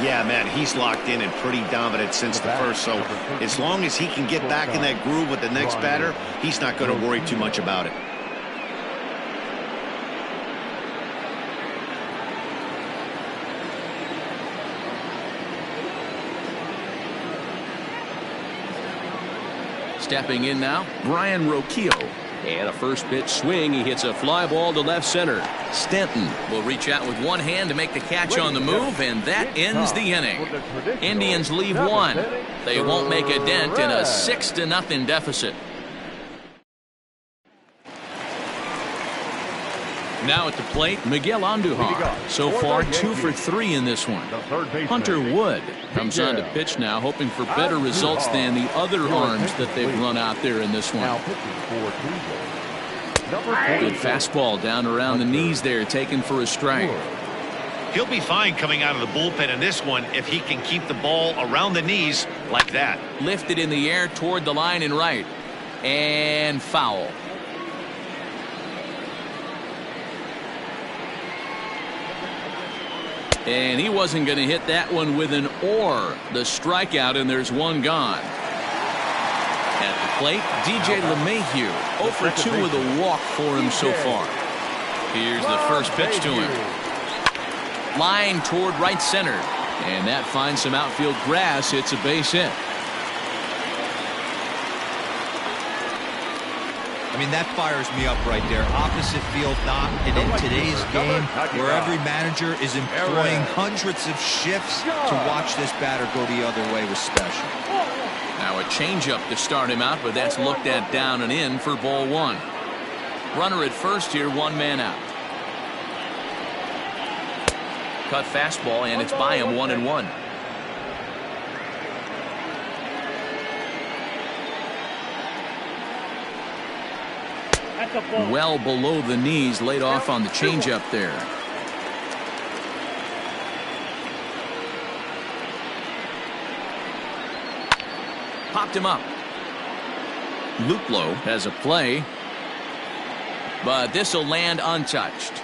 Yeah, man, he's locked in and pretty dominant since the first, so as long as he can get back in that groove with the next batter, he's not going to worry too much about it. Stepping in now, Brian Roquillo. And a first pitch swing. He hits a fly ball to left center. Stanton will reach out with one hand to make the catch on the move, and that ends the inning. Indians leave 1. They won't make a dent in a 6-0 deficit. Now at the plate, Miguel Andujar. So far, 2 for 3 in this one. Hunter Wood comes on to pitch now, hoping for better results than the other arms that they've run out there in this one. Good fastball down around the knees there, taken for a strike. He'll be fine coming out of the bullpen in this one if he can keep the ball around the knees like that. Lifted in the air toward the line and right. And foul. And he wasn't going to hit that one with an or. The strikeout, and there's one gone. At the plate, DJ LeMahieu. 0 for 2 with a walk for him so far. Here's the first pitch to him. Line toward right center. And that finds some outfield grass. It's a base hit. I mean, that fires me up right there. Opposite field knock, and in today's game, where every manager is employing hundreds of shifts to watch this batter go the other way was special. Now a changeup to start him out, but that's looked at down and in for ball 1. Runner at first here, 1 man out. Cut fastball, and it's by him, 1-1. Well below the knees, laid off on the changeup there. popped him up. Luplow has a play, but this will land untouched.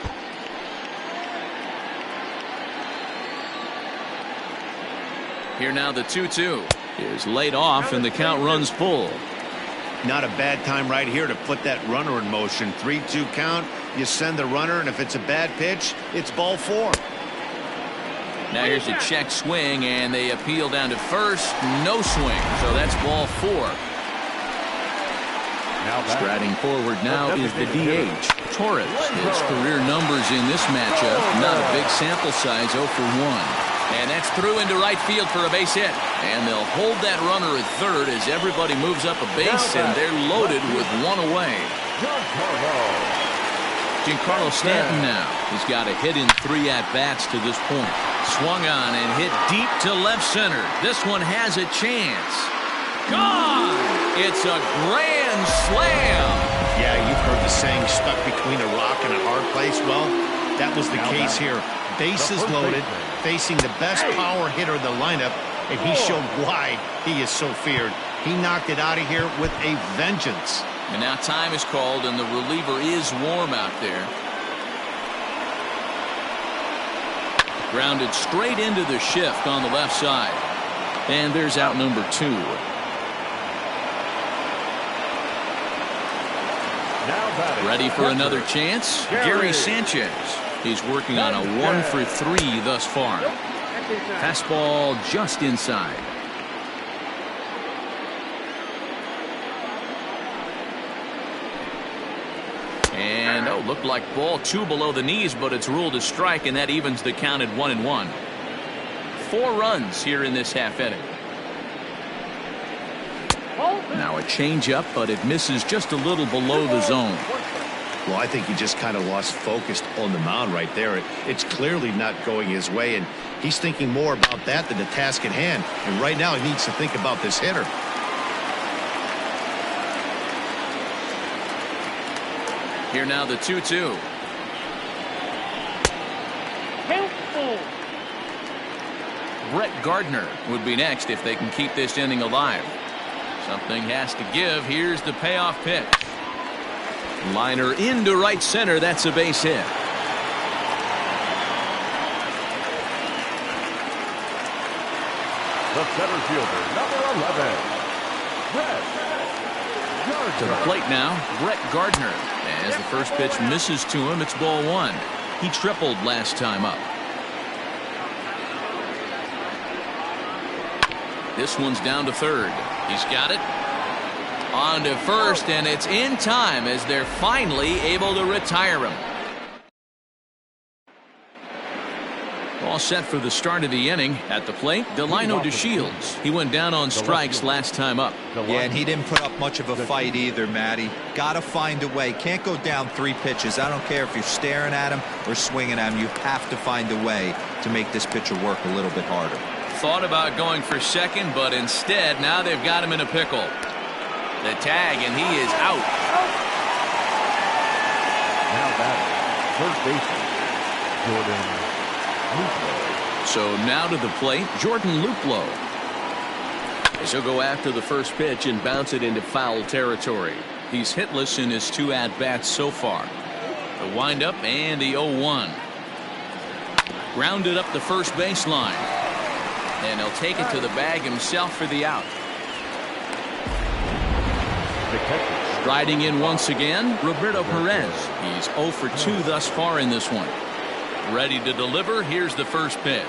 Here now the 2-2 is laid off and the count runs full. Not a bad time right here to put that runner in motion. 3-2 count. You send the runner, and if it's a bad pitch, it's ball 4. Now here's a check swing, and they appeal down to first. No swing, so that's ball 4. Striding forward now is the DH, Torres. His career numbers in this matchup, not a big sample size, 0 for 1. And that's through into right field for a base hit. And they'll hold that runner at third as everybody moves up a base, and they're loaded with one away. Giancarlo Stanton now. He's got a hit in 3 at-bats to this point. Swung on and hit deep to left center. This one has a chance. Gone! It's a grand slam. Yeah, you've heard the saying, stuck between a rock and a hard place. Well, that was the case here. Bases loaded, facing the best power hitter in the lineup, and he showed why he is so feared. He knocked it out of here with a vengeance. And now time is called, and the reliever is warm out there. Grounded straight into the shift on the left side. And there's out number 2. Ready for another chance? Gary Sanchez. He's working on a 1 for 3 thus far. Fastball just inside. And looked like ball 2 below the knees, but it's ruled a strike, and that evens the count at 1-1. 4 runs here in this half inning. Now a changeup, but it misses just a little below the zone. Well, I think he just kind of lost focus on the mound right there. It's clearly not going his way, and he's thinking more about that than the task at hand. And right now he needs to think about this hitter. Here now the 2-2. Brett Gardner would be next if they can keep this inning alive. Something has to give. Here's the payoff pitch. Liner into right center. That's a base hit. The center fielder, number 11, Brett Gardner. To the plate now, Brett Gardner. As the first pitch misses to him, it's ball 1. He tripled last time up. This one's down to third. He's got it. On to first, and it's in time as they're finally able to retire him. All set for the start of the inning. At the plate, Delino DeShields. He went down on strikes last time up. Yeah, and he didn't put up much of a fight either, Matty. Got to find a way. Can't go down 3 pitches. I don't care if you're staring at him or swinging at him. You have to find a way to make this pitcher work a little bit harder. Thought about going for second, but instead, now they've got him in a pickle. The tag, and he is out. Now batting, first baseman, Jordan Luplow. So now to the plate, Jordan Luplow. As he'll go after the first pitch and bounce it into foul territory. He's hitless in his 2 at-bats so far. The windup and the 0-1. Grounded up the first baseline. And he'll take it to the bag himself for the out. Striding in once again, Roberto Perez. He's 0 for 2 thus far in this one. Ready to deliver. Here's the first pitch.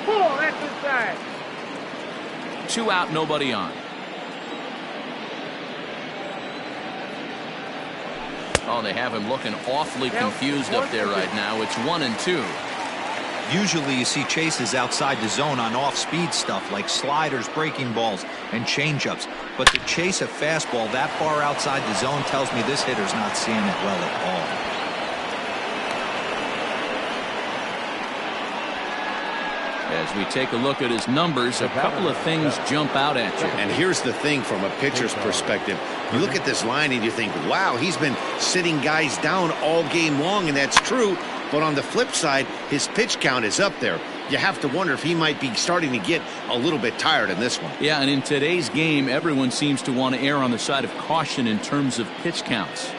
Pull, that's inside. 2 out, nobody on. Oh, they have him looking awfully confused up there right now. It's 1-2. Usually you see chases outside the zone on off-speed stuff like sliders, breaking balls, and changeups. But to chase a fastball that far outside the zone tells me this hitter's not seeing it well at all. As we take a look at his numbers, a couple of things jump out at you. And here's the thing from a pitcher's perspective. You look at this line and you think, wow, he's been sitting guys down all game long, and that's true. But on the flip side, his pitch count is up there. You have to wonder if he might be starting to get a little bit tired in this one. Yeah, and in today's game, everyone seems to want to err on the side of caution in terms of pitch counts.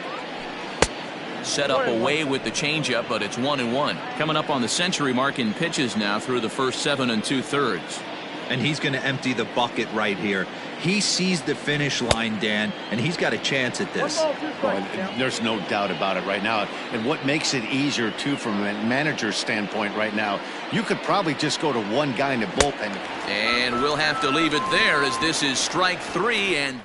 Set up away with the changeup, but it's 1-1. Coming up on the century mark in pitches now through the first 7 2/3. And he's going to empty the bucket right here. He sees the finish line, Dan, and he's got a chance at this. Well, there's no doubt about it right now. And what makes it easier, too, from a manager's standpoint right now, you could probably just go to one guy in the bullpen. And we'll have to leave it there as this is strike 3. And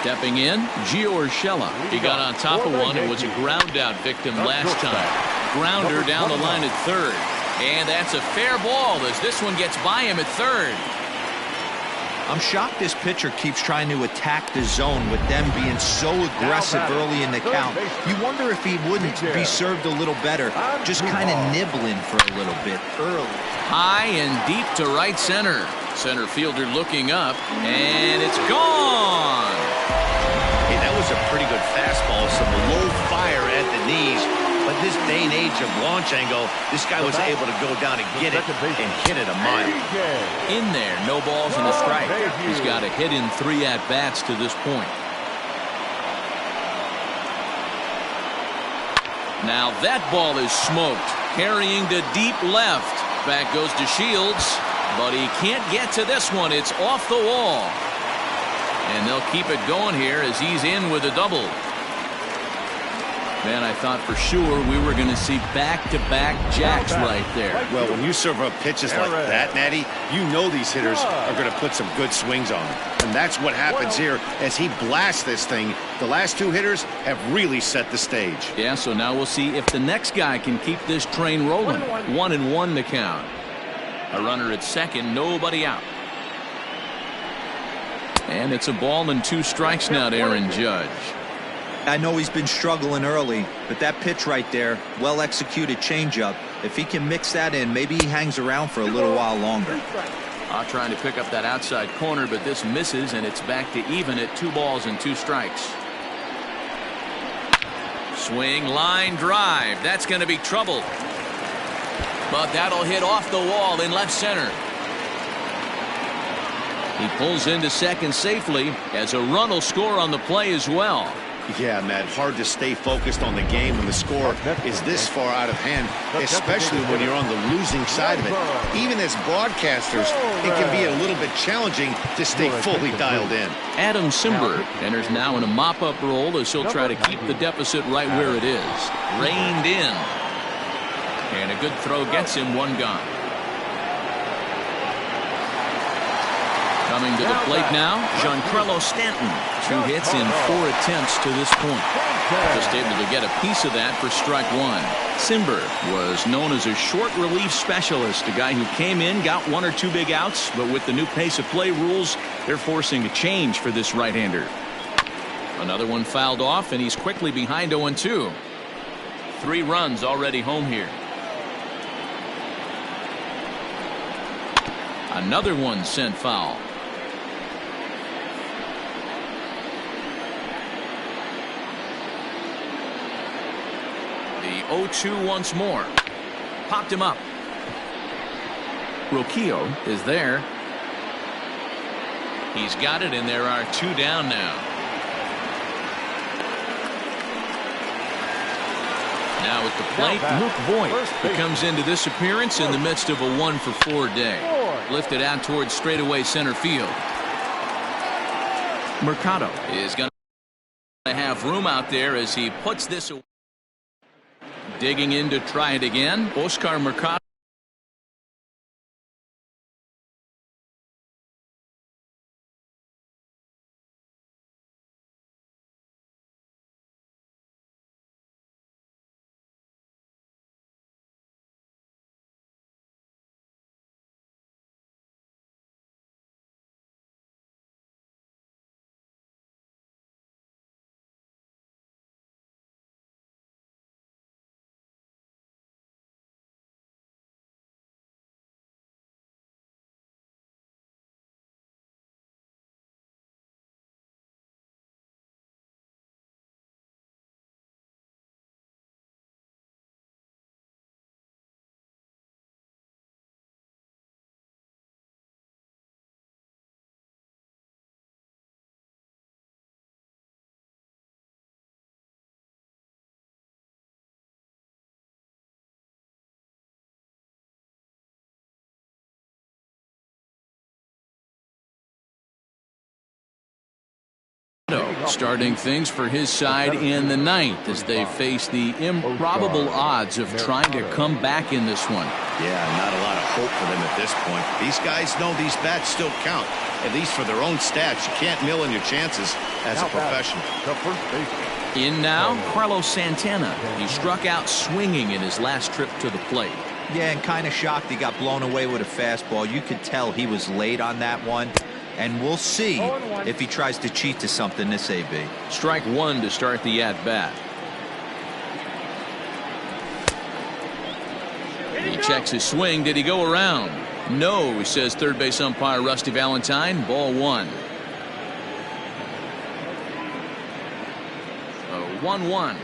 stepping in, Gio Urshela. He got on top of one and was a ground out victim last time. Grounder down the line at third. And that's a fair ball as this one gets by him at third. I'm shocked this pitcher keeps trying to attack the zone with them being so aggressive early in the count. You wonder if he wouldn't be served a little better, just kind of nibbling for a little bit early. High and deep to right center. Center fielder looking up, and it's gone. Hey, that was a pretty good fastball. Some low fire at the knees. But this day and age of launch angle, this guy was able to go down and get it and hit it a mile. In there, no balls and a strike. He's got a hit in 3 at-bats to this point. Now that ball is smoked, carrying to deep left. Back goes to Shields, but he can't get to this one. It's off the wall. And they'll keep it going here as he's in with a double. Man, I thought for sure we were going to see back-to-back jacks right there. Well, when you serve up pitches like that, Natty, you know these hitters are going to put some good swings on them. And that's what happens here as he blasts this thing. The last 2 hitters have really set the stage. Yeah, so now we'll see if the next guy can keep this train rolling. 1-1 to count. A runner at second, nobody out. And it's a ball and 2 strikes now to Aaron Judge. I know he's been struggling early, but that pitch right there, well-executed changeup, if he can mix that in, maybe he hangs around for a little while longer. Trying to pick up that outside corner, but this misses, and it's back to even at 2 balls and 2 strikes. Swing, line drive. That's going to be trouble. But that'll hit off the wall in left center. He pulls into second safely as a run will score on the play as well. Yeah, Matt, hard to stay focused on the game when the score is this far out of hand, especially when you're on the losing side of it. Even as broadcasters, it can be a little bit challenging to stay fully dialed in. Adam Simber enters now in a mop-up role as he'll try to keep the deficit right where it is. Reined in. And a good throw gets him 1 gone. Coming to the plate now, Giancarlo Stanton. 2 hits in 4 attempts to this point. Just able to get a piece of that for strike 1. Simber was known as a short relief specialist, a guy who came in, got 1 or 2 big outs, but with the new pace of play rules, they're forcing a change for this right-hander. Another one fouled off, and he's quickly behind 0-2. 3 runs already home here. Another one sent foul. The 0-2 once more. Popped him up. Roquillo is there. He's got it, and there are 2 down now. Now at the plate, Luke Voigt, who comes into this appearance in the midst of a 1-for-4 day. Lifted out towards straightaway center field. Mercado is going to have room out there as he puts this away. Digging in to try it again, Oscar Mercado. starting things for his side in the ninth as they face the improbable odds of trying to come back in this one. Yeah, not a lot of hope for them at this point. These guys know these bats still count, at least for their own stats. You can't mill in your chances as a professional. In now, Carlos Santana. He struck out swinging in his last trip to the plate. Yeah, and kind of shocked he got blown away with a fastball. You could tell he was late on that one. And we'll see if he tries to cheat to something this AB. Strike one to start the at-bat. He checks his swing. Did he go around? No, says third base umpire Rusty Valentine. Ball one. 1-1.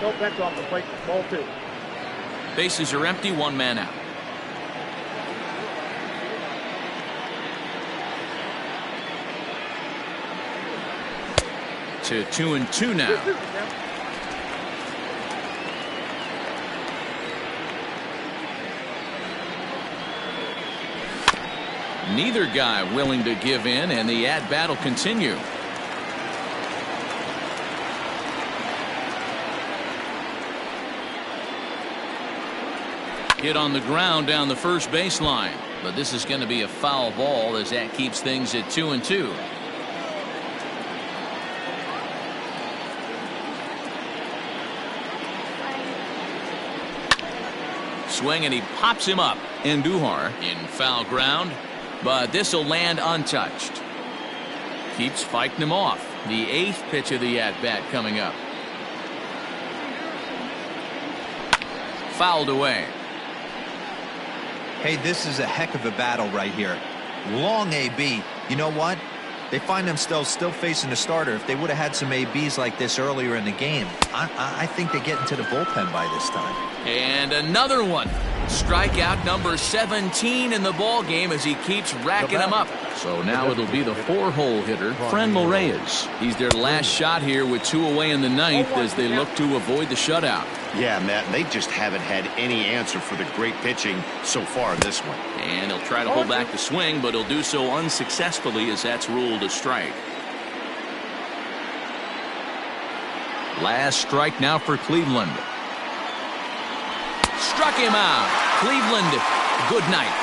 No bets off the plate. Ball two. Bases are empty. One man out. To 2-2 now. Neither guy willing to give in, and the at-bat will continue. Hit on the ground down the first baseline, but this is going to be a foul ball as that keeps things at 2-2. Swing, and he pops him up. Andujar in foul ground, but this will land untouched. Keeps fighting him off. The 8th pitch of the at-bat coming up. Fouled away. Hey, this is a heck of a battle right here. Long AB. You know what? They find themselves still facing the starter. If they would have had some ABs like this earlier in the game, I think they get into the bullpen by this time. And another one. Strikeout number 17 in the ball game as he keeps racking them up. So now it'll be the 4-hole hitter, Franmil Reyes. He's their last shot here with 2 away in the ninth as they look to avoid the shutout. Yeah, Matt, they just haven't had any answer for the great pitching so far in this one. And he'll try to hold back the swing, but he'll do so unsuccessfully as that's ruled a strike. Last strike now for Cleveland. Struck him out. Cleveland, good night.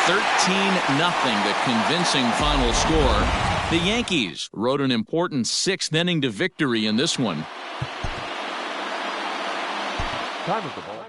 13-0, the convincing final score. The Yankees rode an important 6th inning to victory in this one. Time of the ball.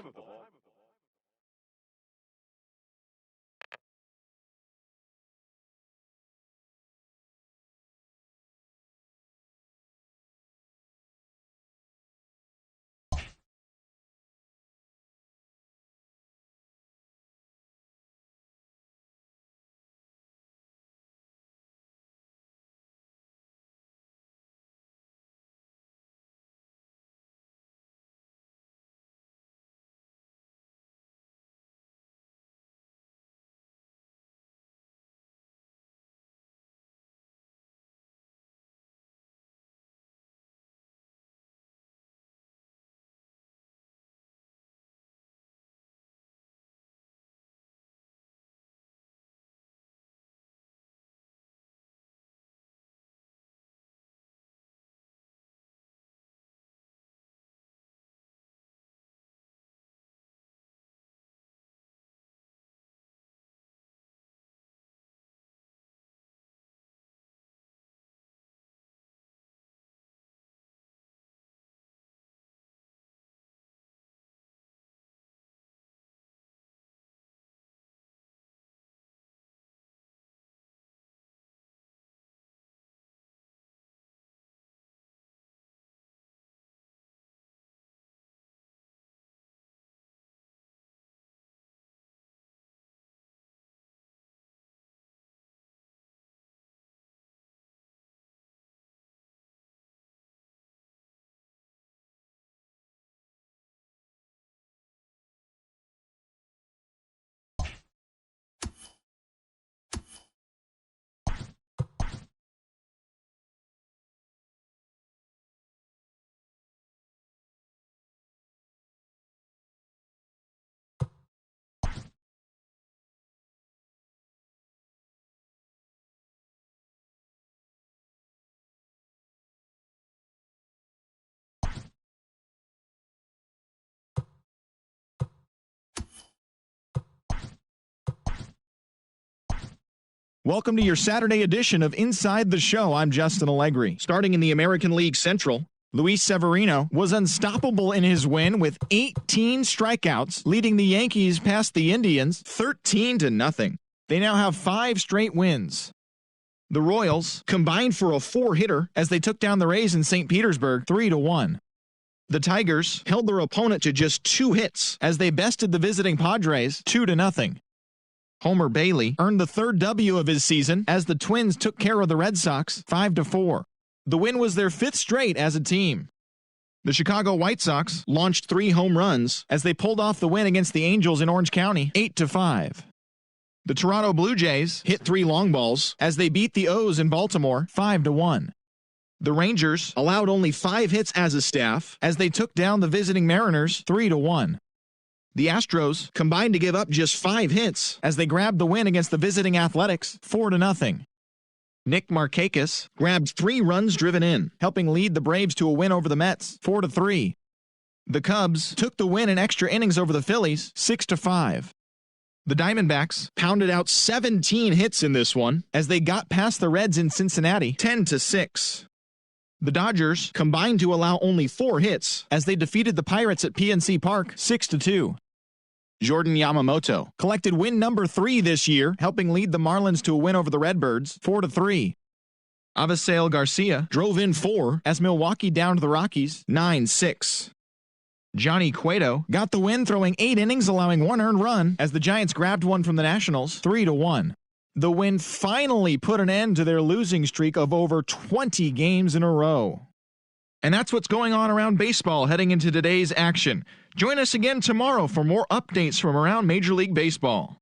Welcome to your Saturday edition of Inside the Show. I'm Justin Allegri. Starting in the American League Central, Luis Severino was unstoppable in his win with 18 strikeouts, leading the Yankees past the Indians 13-0. They now have 5 straight wins. The Royals combined for a 4-hitter as they took down the Rays in St. Petersburg 3-1. The Tigers held their opponent to just 2 hits as they bested the visiting Padres 2-0. Homer Bailey earned the 3rd W of his season as the Twins took care of the Red Sox 5-4. The win was their 5th straight as a team. The Chicago White Sox launched 3 home runs as they pulled off the win against the Angels in Orange County 8-5. The Toronto Blue Jays hit 3 long balls as they beat the O's in Baltimore 5-1. The Rangers allowed only 5 hits as a staff as they took down the visiting Mariners 3-1. The Astros combined to give up just 5 hits as they grabbed the win against the visiting Athletics 4-0. Nick Markakis grabbed 3 runs driven in, helping lead the Braves to a win over the Mets 4-3. The Cubs took the win in extra innings over the Phillies 6-5. The Diamondbacks pounded out 17 hits in this one as they got past the Reds in Cincinnati 10-6. The Dodgers combined to allow only 4 hits as they defeated the Pirates at PNC Park 6-2. Jordan Yamamoto collected win number 3 this year, helping lead the Marlins to a win over the Redbirds 4-3. Avisail Garcia drove in 4 as Milwaukee downed the Rockies 9-6. Johnny Cueto got the win, throwing 8 innings, allowing 1 earned run as the Giants grabbed one from the Nationals 3-1. The win finally put an end to their losing streak of over 20 games in a row. And that's what's going on around baseball heading into today's action. Join us again tomorrow for more updates from around Major League Baseball.